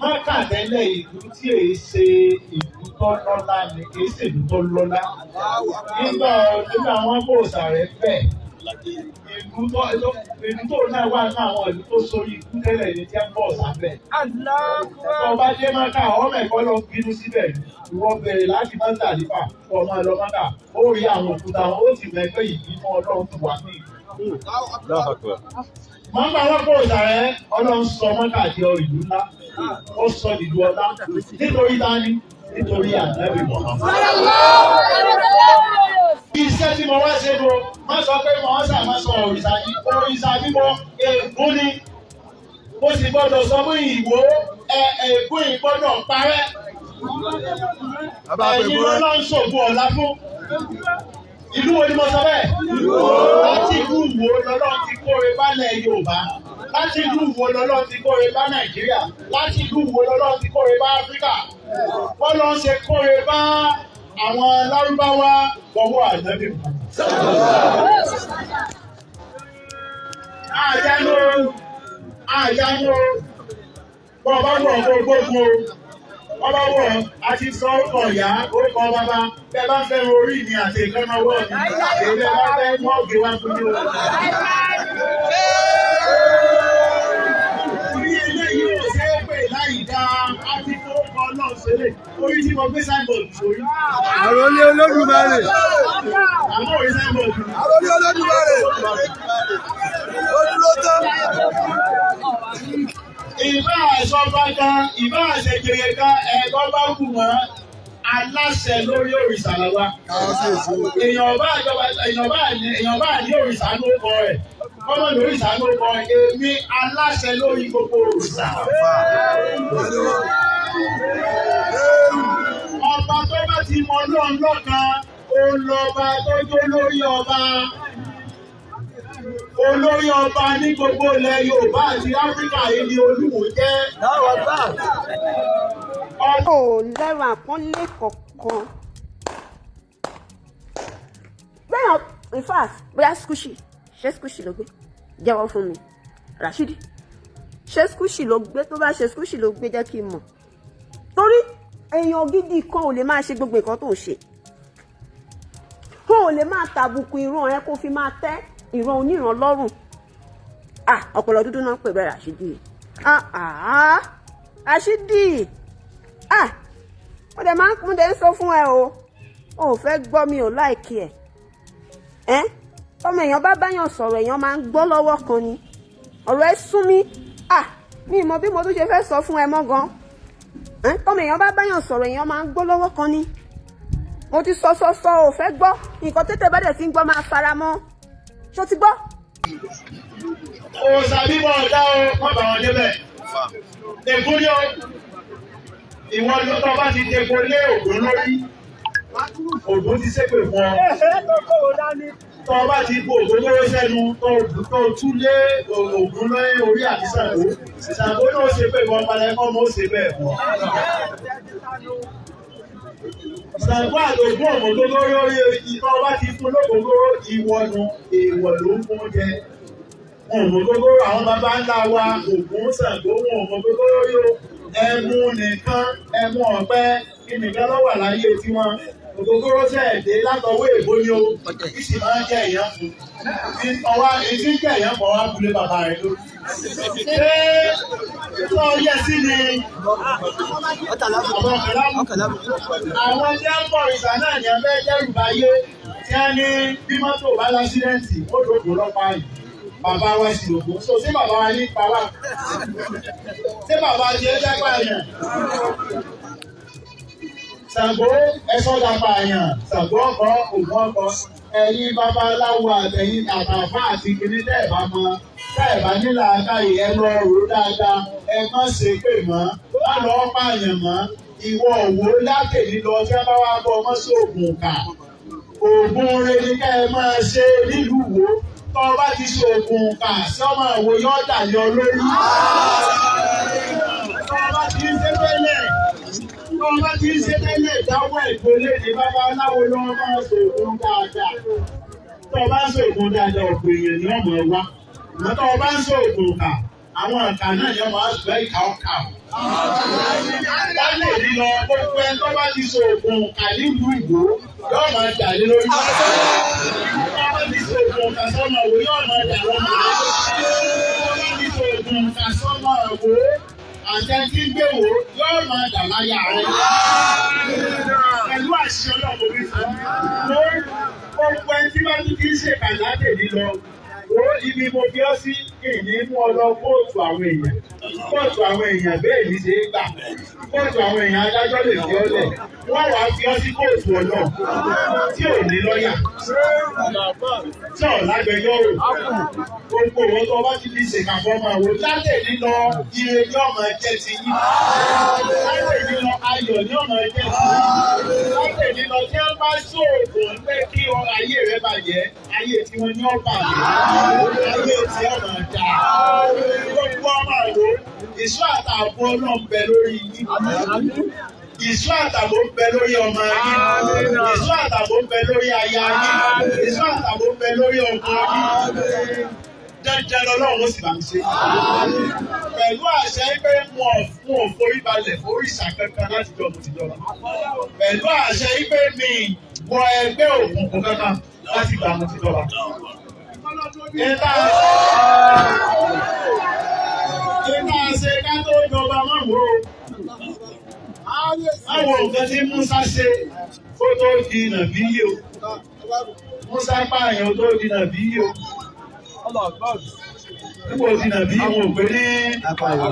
Mákà tẹ́lẹ̀ ìlú tí èyí ṣe ìlú tó lọ́lá ni, kì í ṣe ìlú tó lọ́lá. Nígbà wọn kò sàrẹ́ bẹ́ẹ̀. Ìlú tó náà wà ní àwọn ìlú tó sórí ikú tẹ́lẹ̀ ní tí ń bọ̀ sábẹ̀. Ọba dé Mákà, ọmọ ẹ̀kọ́ lọ bínú síbẹ̀. Ìwọ bẹ̀rẹ̀ láti Mákà nípa ọmọ ẹ̀lọ Mákà. Ó rí àwọn òkúta, ó sì mẹ́fẹ́ ìbínú Ọlọ́run tó wà ní ìlú. Mákà wọn kò sàrẹ́, Ọlọ́run sọ Mákà di ìlú ńlá. Ó sọ ìlú ọlá. Nítorí dání, nítorí Ànábì Mùhámmádù. Iṣẹ́ tí mo wá ṣe bọ̀, má sọ pé mo wá sàmá sọ òrìṣà bíbọ ègún ni. Mo sì gbọ́dọ̀ sọ fún Ìwó, ègún ìgbọ́dọ̀ parẹ́. Ẹ̀yin ló ń ṣògùn ọ̀la fún. Ìlú wo ni mo sọ bẹ́ẹ̀? Láti ìlú Ìwó lọ́lọ́ ti kóre bálẹ̀ Yorùbá. Láti ìlú Ìwó lọ́lọ́ ti kóre bá Nàìjíríà. Láti ìlú Ìwó lọ́lọ́ ti kóre bá Áfíríkà. Wọ́n lọ ṣe kóre bá àwọn Lárúbáwá gbọ́wọ́ Ànábì. Àjánú bọ́ọ̀bá wọ̀ gbogbo ọba wọ̀ àti sọ ọkọ̀ ìyá orúkọ bàbá bẹ́ẹ̀ bá fẹ́ orí mi àti ìkànnà ọwọ́ mi èyí bẹ́ẹ̀ bá fẹ́ mọ́ọ̀gì wá fún mi. Orí eléyìí ò ṣe é pè láì dáa àti fowópamọ́ náà ṣẹlẹ̀ orí tí mo gbé signboard sórí. Àròlé Olódùmarè. Àmọ́ orí signboard. Àròlé Olódùmarè. Ó dúró tán. Ìbá àṣọba kan, ìbá àṣejèrè kan, ẹ̀kọ́ bá wù wọ́n aláṣẹ lórí òrìṣà lọ́wọ́. Èèyàn bá ní òrìṣà ló kọ rẹ̀. Kọ́mọ ní òrìṣà ló kọ èmi aláṣẹ lórí gbogbo òrìṣà. Ọba tó bá ti mọ Ọlọ́run lọ́kan, òun lọ́ba tó jó lórí ọba. Olórí ọba ní gbogbo ilẹ̀ Yorùbá àti Áfíríkà yìí ni Olúwo jẹ́. Ò lẹ́rù àpọ́nlé kọ̀ọ̀kan. Bẹ́ẹ̀ in fact, bóyá Skushi, ṣé Skushi ló gbé? Jẹ́wọ́ fún mi. Rashidi, ṣé Skushi ló gbé? Tó bá ṣe Skushi ló gbé jẹ́ kí n mọ̀. Torí èèyàn gidi kan ò lè máa ṣe gbogbo nǹkan tó ń ṣe. Kó o lè máa tàbùkù ìran ẹ kó fi máa tẹ́ ìran oníran lọ́rùn. Ọpọlọ dúdú náà pè bẹ́ẹ̀ Rashidi. Rashidi. Mo dẹ̀ ń sọ fún ẹ o. O ò fẹ́ gbọ́ mi ò láìkí ẹ̀. Ọmọ èèyàn bá báyàn sọ̀rọ̀ èèyàn máa ń gbọ́ lọ́wọ́ kan ni. Ọ̀rọ̀ ẹ sún mi. Mi mọ̀ bí mo tún ṣe fẹ́ sọ fún ẹ mọ́ gan. Ọmọ èèyàn bá báyàn sọ̀rọ̀ èèyàn máa ń gbọ́ lọ́wọ́ kan ni. Mo ti sọ ò fẹ́ gbọ́. Nǹkan tètè bá dẹ̀ ti ń gbọ́ máa fara mọ́. Ṣó ti gbọ́? Òòṣà bíbọ ọ̀dá o, wọ́n bá wọn débẹ̀. Ègún ni o. Ìwọ ni tó bá ti dègbò lé Ògún lórí. Ògún ti ṣépè fún ọ. Tó bá ti bò Ògún lówó sẹ́nu, tó tú lé Ògún lórí orí àti Ṣàngó. Ṣàngó náà ṣe pé ìwọ̀n padà ẹ̀kọ́ mọ́ ó ṣe bẹ́ẹ̀ fún ọ. Ṣàngó àtògún ọ̀mọ̀ tó lórí ìtọ́ bá ti fún lókòókòrò ìwọ̀nù èèwọ̀ ló ń fún jẹ. Ọ̀mọ̀ gbogbo àwọn bàbá ńlá wa Ògún Ṣàngó wọn ọ̀mọ̀ gbogbo yóò ẹmu nìkan ẹmu ọ̀pẹ kí nìkan ló wà láyé tiwọn. ògógóró sẹ́ẹ̀dé látọwọ́ èbó ni ó kí sì máa ń jẹ́ èèyàn fún ètí jẹ́ èèyàn bọ̀ wá bulé bàbá rẹ̀ lórí. Ṣé tó yẹ sí ni àwọn ọ̀kẹ́lámù? Àwọn tí ń bọ̀ ìgbà náà ní ẹgbẹ́ jẹ́rù báyé tí a ní bí mọ́tò bá lásídẹ́ǹtì ó dòkó lọ́pàá yìí. Bàbá wa sì lòkó. So ṣé bàbá wa ní ipa wà? Ṣé bàbá ti ẹ jẹ́ pààyàn? Ṣàngó ẹ̀ṣọ́ dapà àyàn, Ṣàngó ọkọ̀, Ògún ọkọ̀, ẹ̀yin babaláwo àtẹ̀yìn àtàfà àti kìíní tẹ́ẹ̀bá mọ́, tẹ́ẹ̀bá nílà àkáyè ẹ lọ rò dáadáa, ẹ má ṣe pè mọ́, má lọ pààyàn mọ́, ìwọ òwò lákè nílọ tí a bá wá bọ́ ọmọ sí ògùn kà. Ògùn rẹ ni ká ẹ máa ṣe nílùú wo, tọ́ ọ bá ti ṣe ògùn kà sí ọmọ òwò yọ́ dàlẹ́ olórí. Tọ́ ọ bá ti ń ṣe tẹ́lẹ̀. Wọ́n bá ti ń ṣe tẹ́lẹ̀ ìdáwọ́ ìgbólé ní babaláwo lọ́wọ́ máa ń ṣògùn dáadáa. Tó bá ń ṣògùn dáadáa ọ̀pọ̀ èèyàn ni ọmọ ẹ wá. Àmọ́ tó bá ń ṣògùn kà, àwọn ọ̀kà náà ni ọmọ àgbẹ̀ ìka ọ̀kà. Láti èdè lọ, gbogbo ẹni tó bá ti ṣògùn kà nílùú Ìgbò yóò máa dà lé lórí. Tó bá ti ṣògùn kà sọ́mọ òwò yóò máa dà lọ́mọ. Tó bá ti ṣògùn kà sọ́mọ òwò àtẹ̀tí gbé wò yóò máa dà láyà rẹ̀. Pẹ̀lú àṣẹ ọlọ́run mi sọ, gbogbo ẹni tí bá tún kí ń ṣe kàládé lílọ, wo ibi mo fi ọ́ sí ìní mú ọ lọ kóòtù àwọn èèyàn. Kóòtù àwọn èèyàn bẹ́ẹ̀ ní ṣe é gbà. Kóòtù àwọn èèyàn adájọ́ lè fi ọ́ lẹ̀. Wọ́n wàá fi ọ́ sí kóòtù ọ̀nà tí ò ní lọ́yà. Tí ò lágbẹjọ́rò. Gbogbo òwò tó bá ti fi ṣèkà fọ́mọ wò láti lílọ ire ní ọmọ ẹ̀jẹ̀ ti yín. Láti lílọ ayọ̀ ní ọmọ ẹ̀jẹ̀ ti yín. Láti lílọ tí wọ́n bá ṣòògùn pé kí ayé rẹ̀ bàjẹ́, ayé tí wọ́n ní ọ̀bà ayé tí ọmọ ẹ̀dá. Gbogbo ọmọ àwò ìṣọ́ àtààbò náà ń bẹ lórí yín. Ìṣọ́ àtààbò ń bẹ lórí ọmọ yín. Ìṣọ́ àtààbò ń bẹ lórí aya yín. Ìṣọ́ àtààbò ń bẹ lórí ọkọ yín. Dandan lọ́lọ́run ó sì bá mi ṣe. Pẹ̀lú àṣẹ pé wọn ò forí balẹ̀ foríṣà kankan láti jọ mo ti jọba. Pẹ̀lú àṣẹ pé mi wọ ẹgbẹ́ òkùnkùn kankan láti gbà mo ti jọba. Ìta ṣe ká tó jọba máa wò ó. Àwọn nǹkan tí Musa ṣe kó tó di nàbíyí o. Musa pààyàn tó di nàbíyí o. Nígbò tí nàbíyí wọn ò pé ní àpàyàn.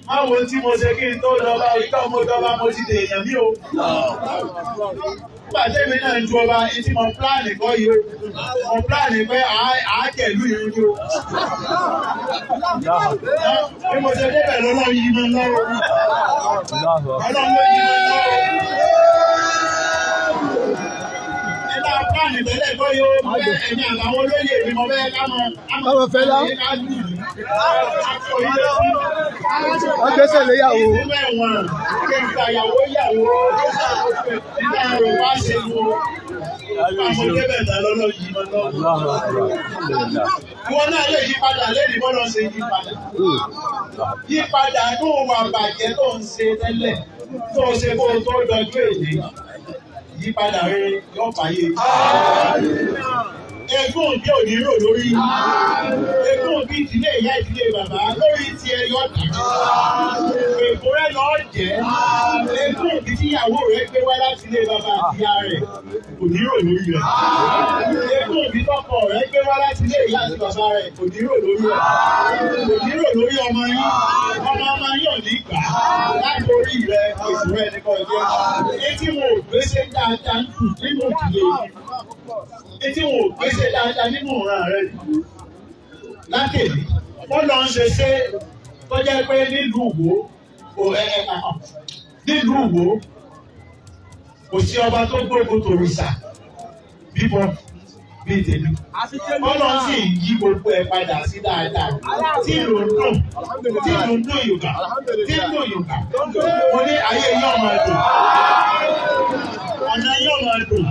Máwo tí mo ṣe kí n tó lọ́ba ìtọ́ mo dọ́ba mo ti dè èèyàn mí o. Nígbà tẹ́mi náà ń ju ọba etí mo pláàni kọ́ yìí o. Mo pláàni pé àákẹ̀lú ìrìn ni o. Bí mo ṣe débẹ̀ lọ́lọ́ yìí mọ́ lọ́wọ́. Ọlọ́run ló yìí mọ́ lọ́wọ́. Nígbà pláàni tẹ́lẹ̀ kọ́ yìí o, mo fẹ́ ẹ̀mí àtàwọn olóyè mi mo fẹ́ ká mọ́. Báwo fẹ́ lá? Ọjọ́sẹ̀ léyàwó. Ìsinmi ẹ̀wọ̀n, kéńtà ìyàwó yàwó, nígbà rò wá ṣe mú. Àwọn débẹ̀tà lọ́lọ́ yìí mọ́ lọ́wọ́. Ìwọ náà lè yí padà lẹ́yìn bọ́lọ̀ ṣe yí padà. Yí padà ní òun àbàjẹ́ tó ń ṣe tẹ́lẹ̀ tó ṣe kó tó dọjú èdè. Yí padà rere yóò fàyè. Egún bí òní rò lórí. Egún bí ìdílé ìyá ìdílé bàbá lórí ti ẹyọ tàbí. Èkó rẹ̀ lọ jẹ́. Egún bí tíyàwó rẹ̀ gbé wá láti ilé bàbá àti ìyá rẹ̀ kò ní rò lórí rẹ̀. Egún bí tọkọ rẹ̀ gbé wá láti ilé ìyá àti bàbá rẹ̀ kò ní rò lórí rẹ̀. Kò ní rò lórí ọmọ yín. Ọmọ yín ò ní gbà láti orí rẹ̀ oṣù rẹ̀ nìkan jẹ́. Etí wọn ò gbèsè dáadáa nínú ìdílé yìí. Etí wọn ò gbèsè dáadáa nínú ìran rẹ̀ látẹ̀lé. Wọ́n lọ ń ṣe tó jẹ́ pé nílùú Ìwó kò sí ọba tó gbógun tòrìṣà bíbọ bíi tèmi. Wọ́n lọ sí yí gbogbo ẹ̀ padà sí dáadáa. Tí ìlú ń dùn Yorùbá. Tí ń dùn Yorùbá. Mo ní ayé yóò máa dùn. Ọ̀nà yóò máa dùn.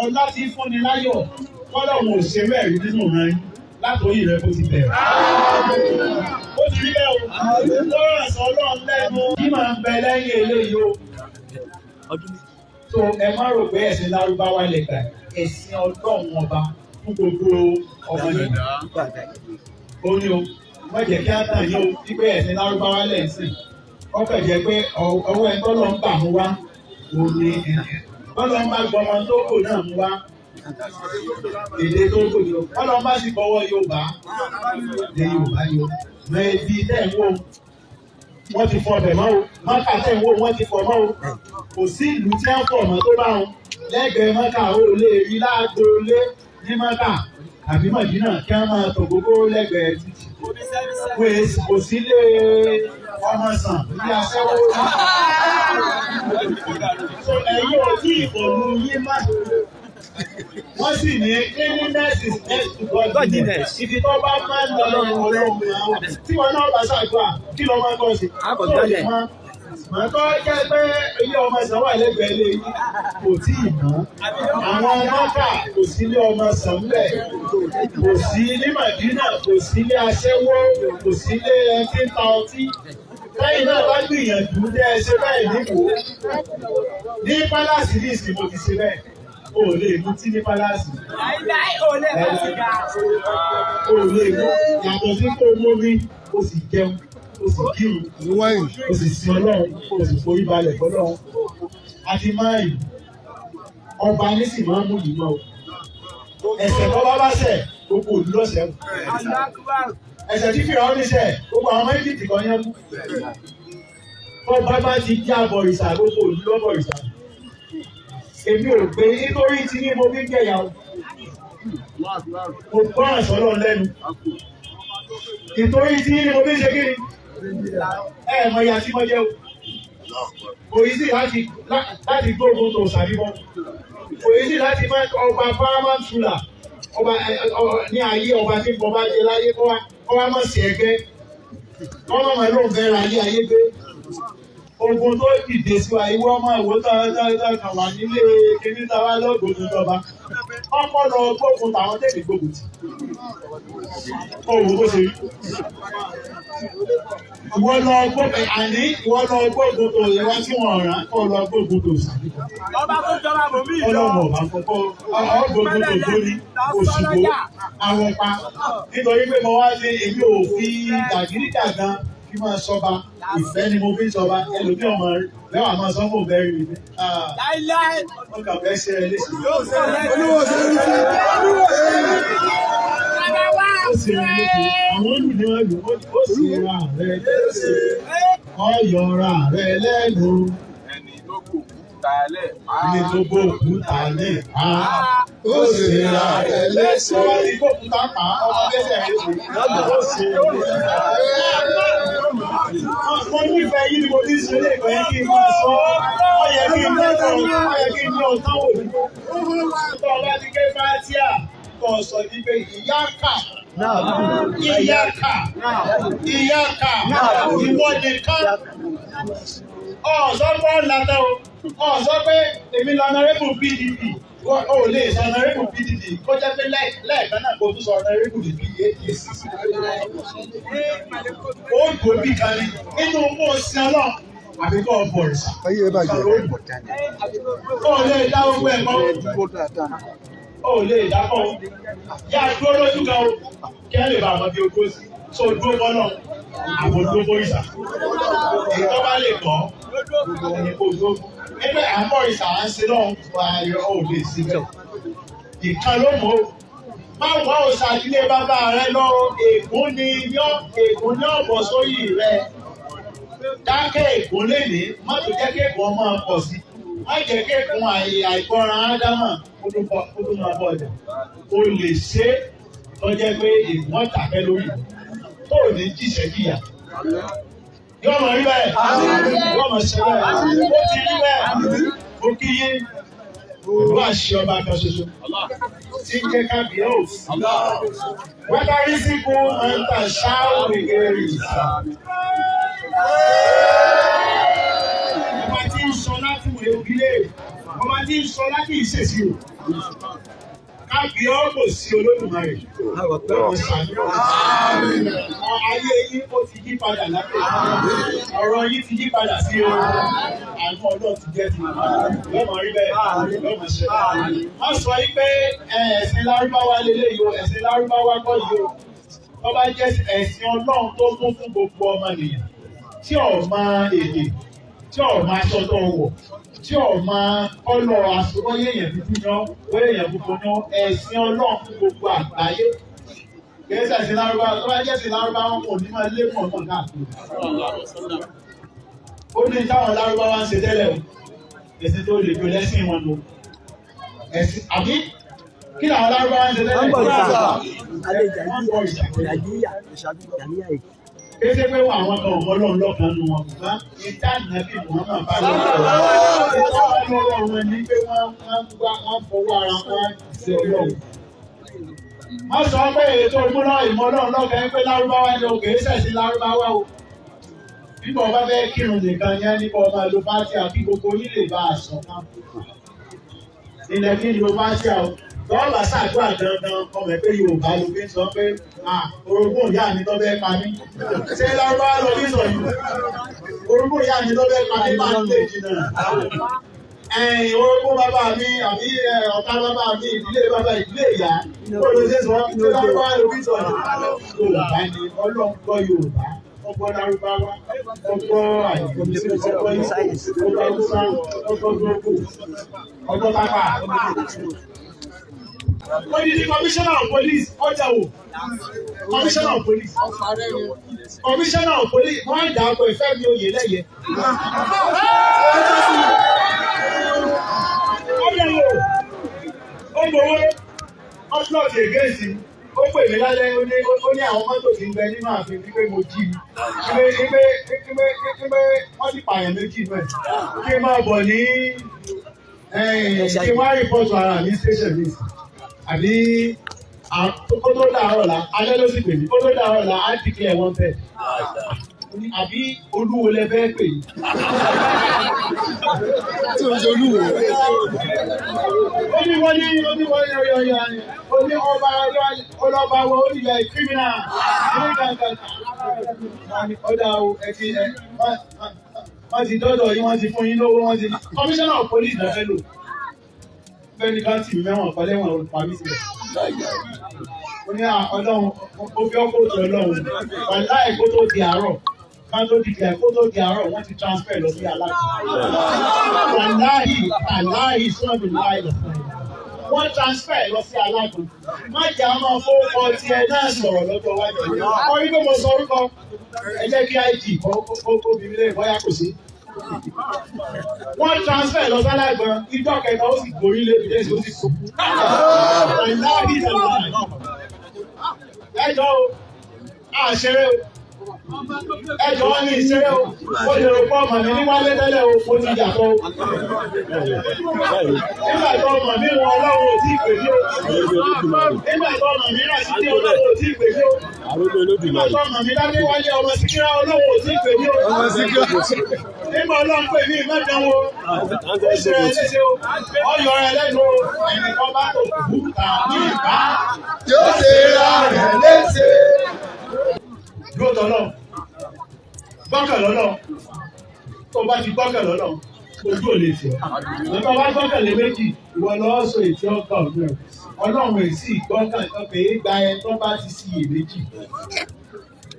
Ọlá ti fúnni láyọ̀. Kọ́lọ́hun ò ṣe mẹ́rin nínú rẹ̀ látòrí rẹ̀ bó ti bẹ̀rẹ̀. Ó ti ti rí bẹ́ẹ̀ o. Lọ́rọ̀ ẹ̀sọ́ ọlọ́run lẹ́nu kí máa ń bẹ lẹ́yìn eléyìí o. So ẹ má rò pé ẹ̀sìn lárúbáwá lè gbà ẹ̀sìn ọlọ́run ọba fún gbogbo ọmọ yìí. Ó ní o, wọ́n jẹ́ kí á tàn yín o wípé ẹ̀sìn lárúbáwá lẹ̀ ń sìn. Ọkọ̀ jẹ́ pé ọwọ́ ẹ̀ tọ́lọ́ ń bà mú wá òun ni tọ́lọ́ ń bá gbọmọ tó kò náà mú wá. Èdè tó kò ní o, tọ́lọ́ ń bá sì bọ́wọ́ Yorùbá ní Yorùbá ni o. Mẹ́ẹ̀dì tẹ̀ ń wò wọ́n ti fọ ọbẹ̀ mọ́ o, mọ́kà tẹ̀ ń wò wọ́n ti fọ mọ́ o. Kò sí ìlú tí wọ́n fọ̀ mọ́ tó bá wọn. Lẹ́gbẹ̀ẹ́ mọ́kà ó lè rí láàgbó lé ní mọ́kà àbí Mọ̀dínà kí wọ́n máa tọ̀ gbogbo lẹ́gbẹ̀ẹ́ títì. Kò sí lé ọmọ sàn ní aṣẹ́wó. Ẹ̀yin ò tí ìbọ̀lù yín má. Wọ́n sì ní cleanliness is next to godliness. Ibi tó bá máa ń lọ ọlọ́run tí wọn náà bá ṣàdúrà kí lọ máa ń kọ́ sí. Màá kọ́ jẹ́ pé ilé ọmọ ìsàn wà lẹ́gbẹ̀ẹ́ lé kò tí ì mọ́. Àwọn mọ́kà kò sí ilé ọmọ ìsàn bẹ́ẹ̀. Kò sí ní Màdínà, kò sí ilé aṣẹ́wó, kò sí ilé ẹtí ń ta ọtí. Lẹ́yìn náà bá gbìyànjú dẹ́ ẹ ṣe bẹ́ẹ̀ nípò. Ní pálásì ní ìsìn mo ti ṣe bẹ́ẹ̀. O ò lè mutí ní pálásì. O ò lè mú yàtọ̀ sí kó mórí, o sì jẹun, o sì kírun, o sì sin Ọlọ́run, o sì forí balẹ̀ fọlọ́run. Àti máàyì, ọba ní sì máa ń mú yìí mọ́ o. Ẹ̀ṣẹ̀ tó bá ṣẹ̀, gbogbo òlú lọ́sẹ̀ mú. Ẹ̀ṣẹ̀ tí fìrà ọ́nì ṣẹ̀, gbogbo àwọn Íjíbítì kan yẹn mú. Ọba bá ti jẹ́ abọ̀rìṣà, gbogbo òlú lọ́bọ̀rìṣà. Èmi ò gbé nítorí tí ní mo fi ń jẹ̀yà o. Mo gbọ́ àṣọlọ́ lẹ́nu. Nítorí tí ní mo fi ń ṣe kíni. Mọ ìyá tí mo jẹ́ o. Kò yí sí láti gbógun tó sàbíbọ́. Kò yí sí láti máa ọba paramount ruler. Ọba ní ayé ọba tí mo bá jẹ láyé kọ́ wá mọ̀ sí ẹgbẹ́. Wọ́n máa lóun fẹ́ ra ayé gbé. Ogun tó dìde sí wa ìwọ ọmọ ìwò tọ́lọ́tọ́lọ́ kan wà nílé kíní táwa lọ́gbọ̀n ìjọba. Ọmọ lọ gbógun tàwọn tẹ̀lé gbógun tì. Owó bó ṣe rí. Ìwọ lọ gbógun tó yẹ wá tí wọ́n rán kọ́ lọ gbógun tó sàbí. Ọlọ́run ọ̀bà kọ́kọ́ ọgbógun tó tó ní Òṣùgbó àwọn pa. Nítorí pé mo wá sí èmi ò fi dàgídídàgan kí máa sọba ìfẹ́ ni mo fi ń sọba ẹlòmí ọmọ rẹ lẹ́wọ̀n àmọ́ sọ́mọ́ bẹ́ẹ̀ rí mi. Wọ́n kà fẹ́ ṣe ẹ léṣe. Olúwo ṣe rí sí. Ó ṣe ẹ léṣe. Àwọn olùdíje wọn lò ó sì ra rẹ léṣe. Ọyọ̀ ra rẹ lẹ́nu. Ilé tó bó òkúta lè pa. Ó sì ra rẹ léṣe. Ó ti bó òkúta pa ọmọ lẹ́sẹ̀ léṣe. Ó sì ra rẹ léṣe. Mo nífẹ̀ẹ́ yìí ni mo ti ń ṣe léèkọ́ yẹn kí n máa sọ. Ó yẹ kí n lẹ́kọ̀ọ́, ó yẹ kí n ní ọ̀tán wò ní. Tó o bá ti ké Fátíà, kò sọ ní pé ìyáka, ìyáka, ìyáka, ìwọ nìkan. Ọ̀sọ́ pé ọ̀làtọ̀ o, ọ̀sọ́ pé èmi lọ ọ̀nàrẹ́bù PDP. O lè sọ ọ̀nàrẹ́bù PDP kó jẹ́ pé lẹ́ẹ̀kan náà kó tún sọ ọ̀nàrẹ́bù ní PAC. Ó gbòógì kan ní nínú mú sí ọlọ́run àbí kọ́ ọ̀bọ̀ ìsà. Ó lè dá ogun ẹ̀kọ́. Ó lè dákọ̀. Yá dúró lójú kan o, kí ẹ lè bá àwọn bí o kó sí. So dúró bọ́ náà, àwọn dúró bọ́ ìsà. Èyí tó bá lè kọ́, ní kó dúró. Ẹgbẹ́ àbọ̀ ìsà à ń ṣe náà wà ayọ̀ ó lè síbẹ̀. Ìkan ló mọ̀ ó. Má wá òòṣà ilé bàbá rẹ lọ, ègún ni ọ̀bọ̀ sóyè rẹ. Dákẹ́ ègún lénìí, má tó jẹ́ kéèkún ọmọ pọ̀ sí. Má jẹ́ kéèkún àìgbọràn Ádámà kó tó máa bọ̀ ọjà. O lè ṣe tó jẹ́ pé ègún ọ̀tàkẹ́ lórí tó ní jíṣẹ́ jìyà. Yóò mọ̀ rí bẹ́ẹ̀, yóò mọ̀ ṣe bẹ́ẹ̀, ó ti rí bẹ́ẹ̀, ó kí yé. Olú àṣẹ ọba kan ṣoṣo. Tí ń jẹ́ kábíyèsí. Whether risible enter shall be gary. Ọba tí ń sọ láti wẹ̀ òbílẹ̀. Ọba tí ń sọ láti ìṣèṣì o. kábíọ́ kò sí Olódùmarè. Ayé yín ó ti yí padà lápẹ́. Ọ̀rọ̀ yín ti yí padà sí o. Àánú Ọlọ́run ti jẹ́ ti lọ́mọ rí bẹ́ẹ̀ lọ́mọ ṣe. Wọ́n sọ yí pé ẹ̀sìn Lárúbáwá lélẹ́yìí o, ẹ̀sìn Lárúbáwá kọ́ yìí o. Tó bá jẹ́ ẹ̀sìn Ọlọ́run tó kún fún gbogbo ọmọnìyàn tí ò máa èdè, tí ò máa aṣọ tó wọ̀, tí ò máa ọlọ àsopọ̀yé èèyàn dúdú náà, wọ́n èèyàn funfun náà, ẹ̀sìn Ọlọ́run fún gbogbo àgbáyé. Kìí ṣẹ̀sìn Lárúbáwá, tó bá jẹ́ ẹ̀sìn Lárúbáwá wọn kò ní máa lé pọ̀ náà káàkiri. Ó ní táwọn Lárúbáwá ń ṣe tẹ́lẹ̀ o, ẹ̀sìn tó lè gbé lẹ́sìn wọn lò. Ẹ̀sìn àbí kí làwọn Lárúbáwá ń ṣe tẹ́lẹ̀? Kéde pé àwọn kan ọ̀pọ̀ lọ́n lọ́kàn nù wọn kùnà ìdáná bí Muhammad bá lọ sọ̀rọ̀. Ìjọba lọ́wọ́ wọn ní pé wọ́n fọwọ́ ara wọn ṣe Ọlọ́run. Wọ́n sọ pé ètò ìmúná ìmọ̀lọ́run lọ́kàn pé Lárúbáwá ni òkè ṣẹ̀sìn Lárúbáwá o. Nígbà ọba fẹ́ kírun nìkan yẹn nípa ọba ló bá tí a kí gbogbo yín lè bá a sọ náà. Ilẹ̀ kí ló bá tí a o. Lọ́ọ̀bà ṣàdúrà dandan ọmọ ẹgbẹ́ Yorùbá ló fi ń sọ pé orogún ìyá mi tó fẹ́ pa mí. Ṣé Lárúbáwá lọ bí sọ yìí? Orogún ìyá mi tó fẹ́ pa mí máa ń lè jìnnà. Orogún bàbá mi àbí ọ̀tá bàbá mi ìdílé bàbá ìdílé ìyá. Ó ló ṣe sọ ṣé Lárúbáwá lọ bí sọ yìí? Yorùbá ni Ọlọ́run gbọ́ Yorùbá. Ọgbọ́n Lárúbáwá, ọgbọ́n àyíkọ́, ọgbọ́n ìsáyẹ̀sì, ọgbọ́n Hausa, ọgbọ́n gbogbo, ọgbọ́n pápá. Odidi Commissioner of Police ọjà wo? Commissioner of Police. Commissioner of Police wọ́n á dà á pé Fẹ́mi Oyèlẹ́yẹ. Ọjà wo? Ó gbowó, ó plọ̀tì against ó pè mí lálẹ́ ó ní àwọn mọ́tò tí ń bẹ nínú ààfin wípé mo jí mi. Wípé wọ́n ti pààyàn méjì náà. Kí n máa bọ̀ ní kí n wá rìpọ́tù ara mi station mi. Àbí kó tó dàárọ̀ la, alẹ́ ló sì pè mí, kó tó dàárọ̀ la, á declare one bed. Àbí olúwo lẹ fẹ́ pè yìí. Tí o ṣe olúwo. Ó ní wọ́n ní ó ní ọlọ́ba wo ó ní yẹ criminal. Ọ̀dà ẹ̀kí wọ́n ti dọ́dọ̀ yìí, wọ́n ti fún yín lówó, wọ́n ti ní. Commissioner of Police náà fẹ́ lò. Bẹ́ẹ̀ni ká tì mí mẹ́wọ̀n kọ́ lẹ́wọ̀n olùpàmí sílẹ̀. Ó ní Ọlọ́run, ó fi ọkọ̀ òtún Ọlọ́run. Wàláì kó tó di àárọ̀. Ká tó di àárọ̀, wọ́n ti transfer lọ sí aláàbò. Wàláì sọ́ọ̀dù láì lọ fún ẹ. Wọ́n transfer lọ sí aláàbò. Má jẹ́ àwọn afọ́wọ́kọ tí ẹ náà sọ̀rọ̀ lọ́jọ́ wájú. Orí pé mo sọ orúkọ, ẹ jẹ́ kí IG kó bí mi lè bọ́yá kò sí. Wọ́n transfer lọ sálàgbọ́n, ìjọ kẹta ó sì gorí lé ìdí èsì ó sì kú. Ẹjọ́ o, àṣẹrẹ o, ẹjọ́ ní ìṣeré o, ó lè rò pọ̀ mọ̀ mí ní wálé tẹ́lẹ̀ o, ó ti yàtọ̀ o. Nígbà tó mọ̀ mí wọn Ọlọ́run ò tí ì pè mí o. Nígbà tó mọ̀ mí rà sí ní Ọlọ́run ò tí ì pè mí o. Nígbà tó mọ̀ mí dáké wálé ọmọ Síkírá Ọlọ́run ò tí ì pè mí o. Nígbà Ọlọ́run pè mí ìmọ̀dán o. Ó ṣe ẹ léṣe o. Ọyọ ẹ lẹ́nu o. Ẹnìkan bá tó kú tàbí ìbá. Yóò ṣe ra rẹ̀ léṣe. Dúró tọ́lọ́. Gbọ́kàn lọ́lọ́. Tó bá ti gbọ́kàn lọ́lọ́, ojú ò lè tì ọ́. Nígbà wá gbọ́kàn lé méjì, ìwọ lọ́wọ́ sọ ètí ọkàn ọ̀gbìn. Ọlọ́run èsì gbọ́kàn tó pé gba ẹ tó bá ti sí iyèméjì.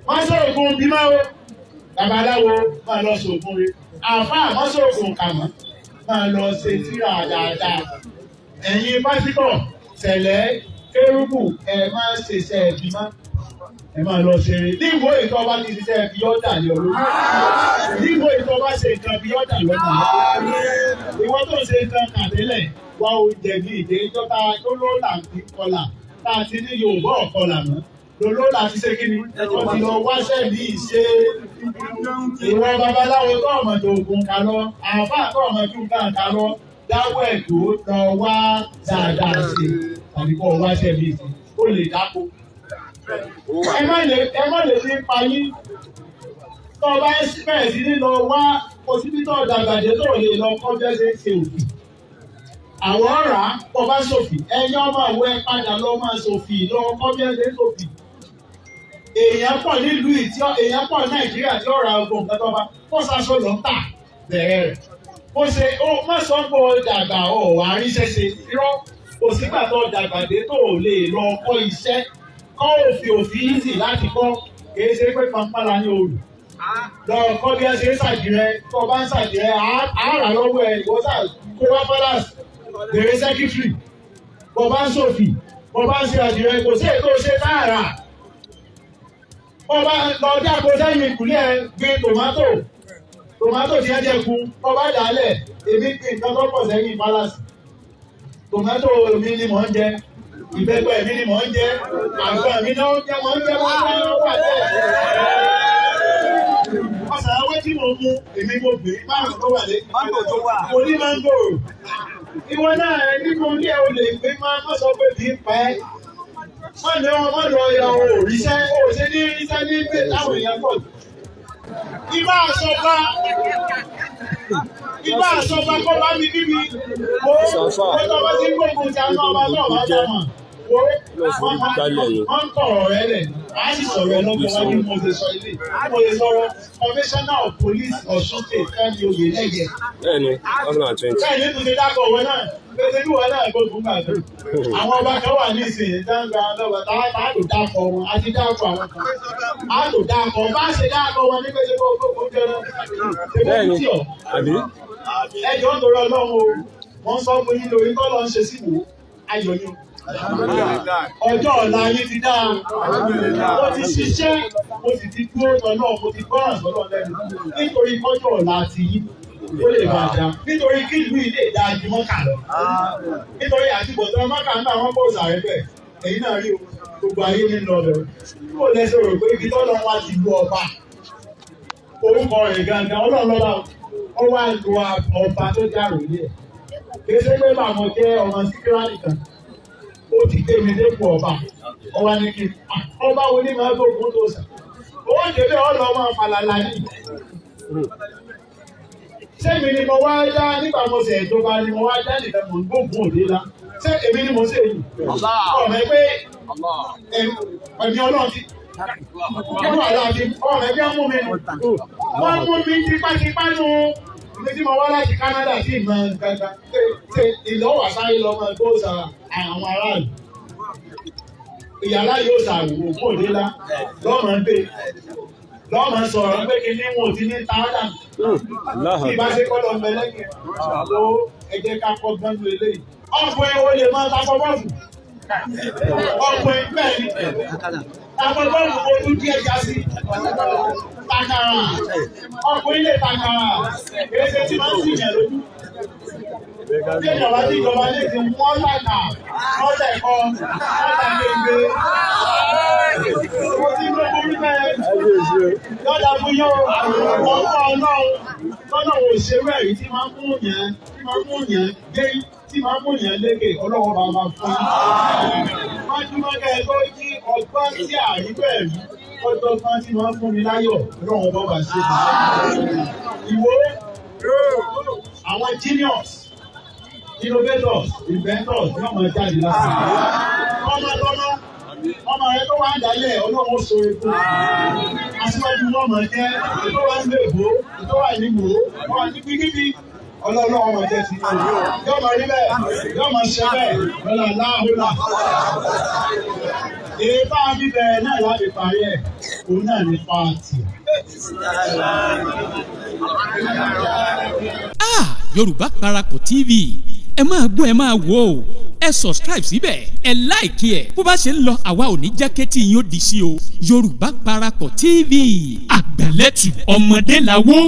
Wọ́n sọ̀rọ̀ fún bí máa wo. Babaláwo máa lọ sògùn rẹ̀. Àfáà wọ́n sọ̀rọ̀ fún kàmọ́. Máa lọ ṣe tíra dáadáa. Ẹ̀yin pásítọ̀, tẹ̀lẹ́, kérúbù, ẹ máa ń ṣiṣẹ́ ẹbí má. Ẹ máa lọ ṣe eré. Níbo ìtọ́ bá ti ṣiṣẹ́ ẹbí ọ̀dà ní olórí. Níbo ìtọ́ bá ṣe nǹkan bí ọ̀dà lọ́nà. Ìwọ́n tó ń ṣe nǹkan kàdélẹ̀ wá oúnjẹ bí ìdè ìjọba tó ló là ń fi kọlà. Tá a ti ní Yorùbá ọ̀kọlà mọ́. Lolo láti ṣe kí ni? Wọ́n ti lọ wáṣẹ́ ní ìṣe. Ìwọ babaláwo tó ọmọ tó ògùn ká lọ. Àáfàá tó ọmọ tó nǹkan ká lọ. Dáwọ́ ẹ̀dọ́ lọ wá dáadáa sí i. Tàbí kọ́ wáṣẹ́ ní ìṣe. Ó lè dáko. Ẹ má lè fi pa yín. Tó o bá bẹ̀rẹ̀ sí ní lọ wá òsibítọ̀ dàgbàdé tó lè lọ kọ́ bẹ́ẹ̀ ṣe ń ṣe òkè. àwọn ọ̀rá ọba sòfì ẹ̀yin ọmọ àwọn ẹ̀ padà lọ máa sòfì lọ kọ́ bí ẹ ṣe sòfì. èèyàn pọ̀ nílùú ìtí èèyàn pọ̀ Nàìjíríà tí ó ra ọgbọ̀n nǹkan tó bá kó ṣaṣọ lọ ń tà bẹ̀rẹ̀ rẹ̀. ó ṣe ó má sọ pé ó dàgbà ó wà á rí ṣẹṣe irọ́ kò sígbà tó dàgbà dé tó lè lọ kọ́ iṣẹ́ kọ́ òfin easy láti kọ́ kìí ṣe pé pampala ní olù. lọ kọ́ bí ẹ ṣe ń ṣàdìrẹ tó bá ń ṣàdìrẹ àárà lọ́wọ́ ẹ̀ ìwọ́sà kó wá palace bèrè secretary bọ́ bá ń ṣòfì bọ́ bá ń ṣe àdìrẹ kò sí ètò ṣe tààrà. bọ́ bá lọ dáko sẹ́yìn ìkùlẹ̀ gbin tòmátò tí ẹ jẹ kun bọ́ bá dàálẹ̀ èmi gbin nǹkan tó pọ̀ sẹ́yìn palace. tòmátò mi ni mò ń jẹ ìbẹ́pẹ mi ni mò ń jẹ àgbọn mi náà ń jẹ mò ń jẹ wọ́n wà bẹ́ẹ̀. ọ̀sán owó tí mo mú èmi mo gbé márùn tó wà lé mo ní máńgò. ìwọ náà nínú ilé o lè gbé máa má sọ pé bí ń pa ẹ́. wọ́n ní wọn lọ ya òrìṣẹ́ òṣè ní iṣẹ́ ní gbé táwọn èèyàn pọ̀. ibà àṣọba kọ́ bá mi kíbi mo tọ́ bá ti ń gbógun ti àwọn ọba náà bá dá mọ̀ wọ́n ń tọ̀rọ̀ rẹ lẹ̀ á sì sọ̀rọ̀ ẹ lọ́gbọ̀n wájú mo ṣe sọ ilé mo lè sọ̀rọ̀ commissioner of police Ọ̀ṣun state Fẹ́mi Oyèlẹ́yẹ. bẹ́ẹ̀ni 120. bẹ́ẹ̀ni tó ṣe dákọ̀ òwe náà pèsè bí wọn náà gbógun gbàgbé àwọn ọba kan wà ní ìsìn dáńgá lọ́wọ́ tá a lò dákọ̀ wọn a ti dákọ̀ àwọn kan a lò dákọ̀ bá ṣe dákọ̀ wọn ní pèsè gbogbo jẹ́ náà. bẹ́ẹ̀ni àbí. ẹjọ́ ń torí Ọlọ́run o wọ́n sọ fún yín lórí tọ́lọ́ ń ṣe sí wò ayọ̀ ni o. ọjọ́ ọ̀la yín ti dáa mo ti ṣiṣẹ́ mo sì ti dúró tọ́lọ́ mo ti gbọ́ràn sọ́lọ́ lẹ́nu nítorí ọjọ́ ọ̀la ti yín ó lè máa dá nítorí kí ìlú ilé ìdá ju mọ́kà lọ nítorí àtibọ̀tán mọ́kà ń bá wọn bọ̀ sàrẹ́ bẹ̀ èyí náà rí o gbogbo ayé ní lọ bẹ̀rẹ̀ kó lẹ́sẹ̀ rò pé ibi tọ́lọ́ wá ti lu ọba orúkọ rẹ̀ gangan ọlọ́ọ̀lọ́lá ó wá lu ọba tó járò ilé ẹ̀ kì í ṣe pé màmú jẹ́ ọmọ síkírá nìkan ó ti gbé mi dépò ọba ọba ní kí ọba wo ní máa gbógun tó sà owó ìdílé ọlọ máa falala ní. sẹ́mi ni mo wá dá nígbà mo ṣe ìjọba ni mo wá dá nìkan mo ń gbógun òde la ṣé èmi ni mo ṣe yìí ọ̀rẹ́ pé ẹ̀mí ọlọ́run ti ọmọ àlàáfíà ọ̀rẹ́ bí wọ́n mú mi wọ́n mú mi tipátipá nù ibi tí mo wá láti Canada sí ìmọ̀ gbàgbà ṣe ìlọ́wọ́ àṣàyè lọ́mọ ẹgbẹ́ òṣà àwọn aráàlú ìyàrá yóò ṣàwò kò nílá lọ́mọ ń bè lọ́mọ sọ̀rọ̀ pé kí ní wọn ò ti ní tààdà kí ìbáṣepọ̀ lọ mẹlẹ́kẹ̀ ló ẹ̀jẹ̀ ká kọ́ gbọ́nú eléyìí ọkùnrin wo lè máa takọ bọ́ọ̀fù ọkùnrin bẹ́ẹ̀ ni takọ bọ́ọ̀fù mo tún díẹ̀ já sí takara ọkùnrin lè takara èsì tí máa ń sì yẹn lójú. Bí ìjọba tí ìjọba lè fi wọ́n tàkà wọ́n tẹ̀kọ́ wọ́n tàkéńgbé. Mo ti ń gbé orí bẹ́ẹ̀ lọ́dà fún yóò ọ̀pọ̀ ọlọ́run lọ́nà òṣèré ẹ̀rí tí máa ń mú yẹn dé tí máa ń mú yẹn lékè ọlọ́wọ́ bá máa fún yín. Májúmọ́kẹ́ tó jí ọgbọ́n tí àríbẹ̀ rí ọjọ́ kan tí máa ń fún mi láyọ̀ ọlọ́wọ́ bá bá ṣe. Ìwọ àwọn genius innovators inventors ní ọmọ jáde láti ọmọ rẹ tó wá ń dalẹ̀ ọlọ́run so epo aṣíwájú ọmọ jẹ́ tó wá ń lè bó tó wà nígbò wọ́n ti kíkíbi ọlọ́run ọmọ jẹ́ sí yóò máa rí bẹ́ẹ̀ yóò máa ṣe bẹ́ẹ̀ lọ́la láàbùlà èyí bá a bíbẹ̀ náà láti parí ẹ̀ òun náà ní pààtì. Yorùbá Parapọ̀ TV ẹ máa gbọ́ ẹ máa wò ó ẹ subscribe síbẹ̀ ẹ like ẹ̀ bó bá ṣe ń lọ àwa ò ní jẹ́ kétí yín ó di sí o Yorùbá Parapọ̀ TV àgbàlẹ́tù ọmọdé làwọ̀.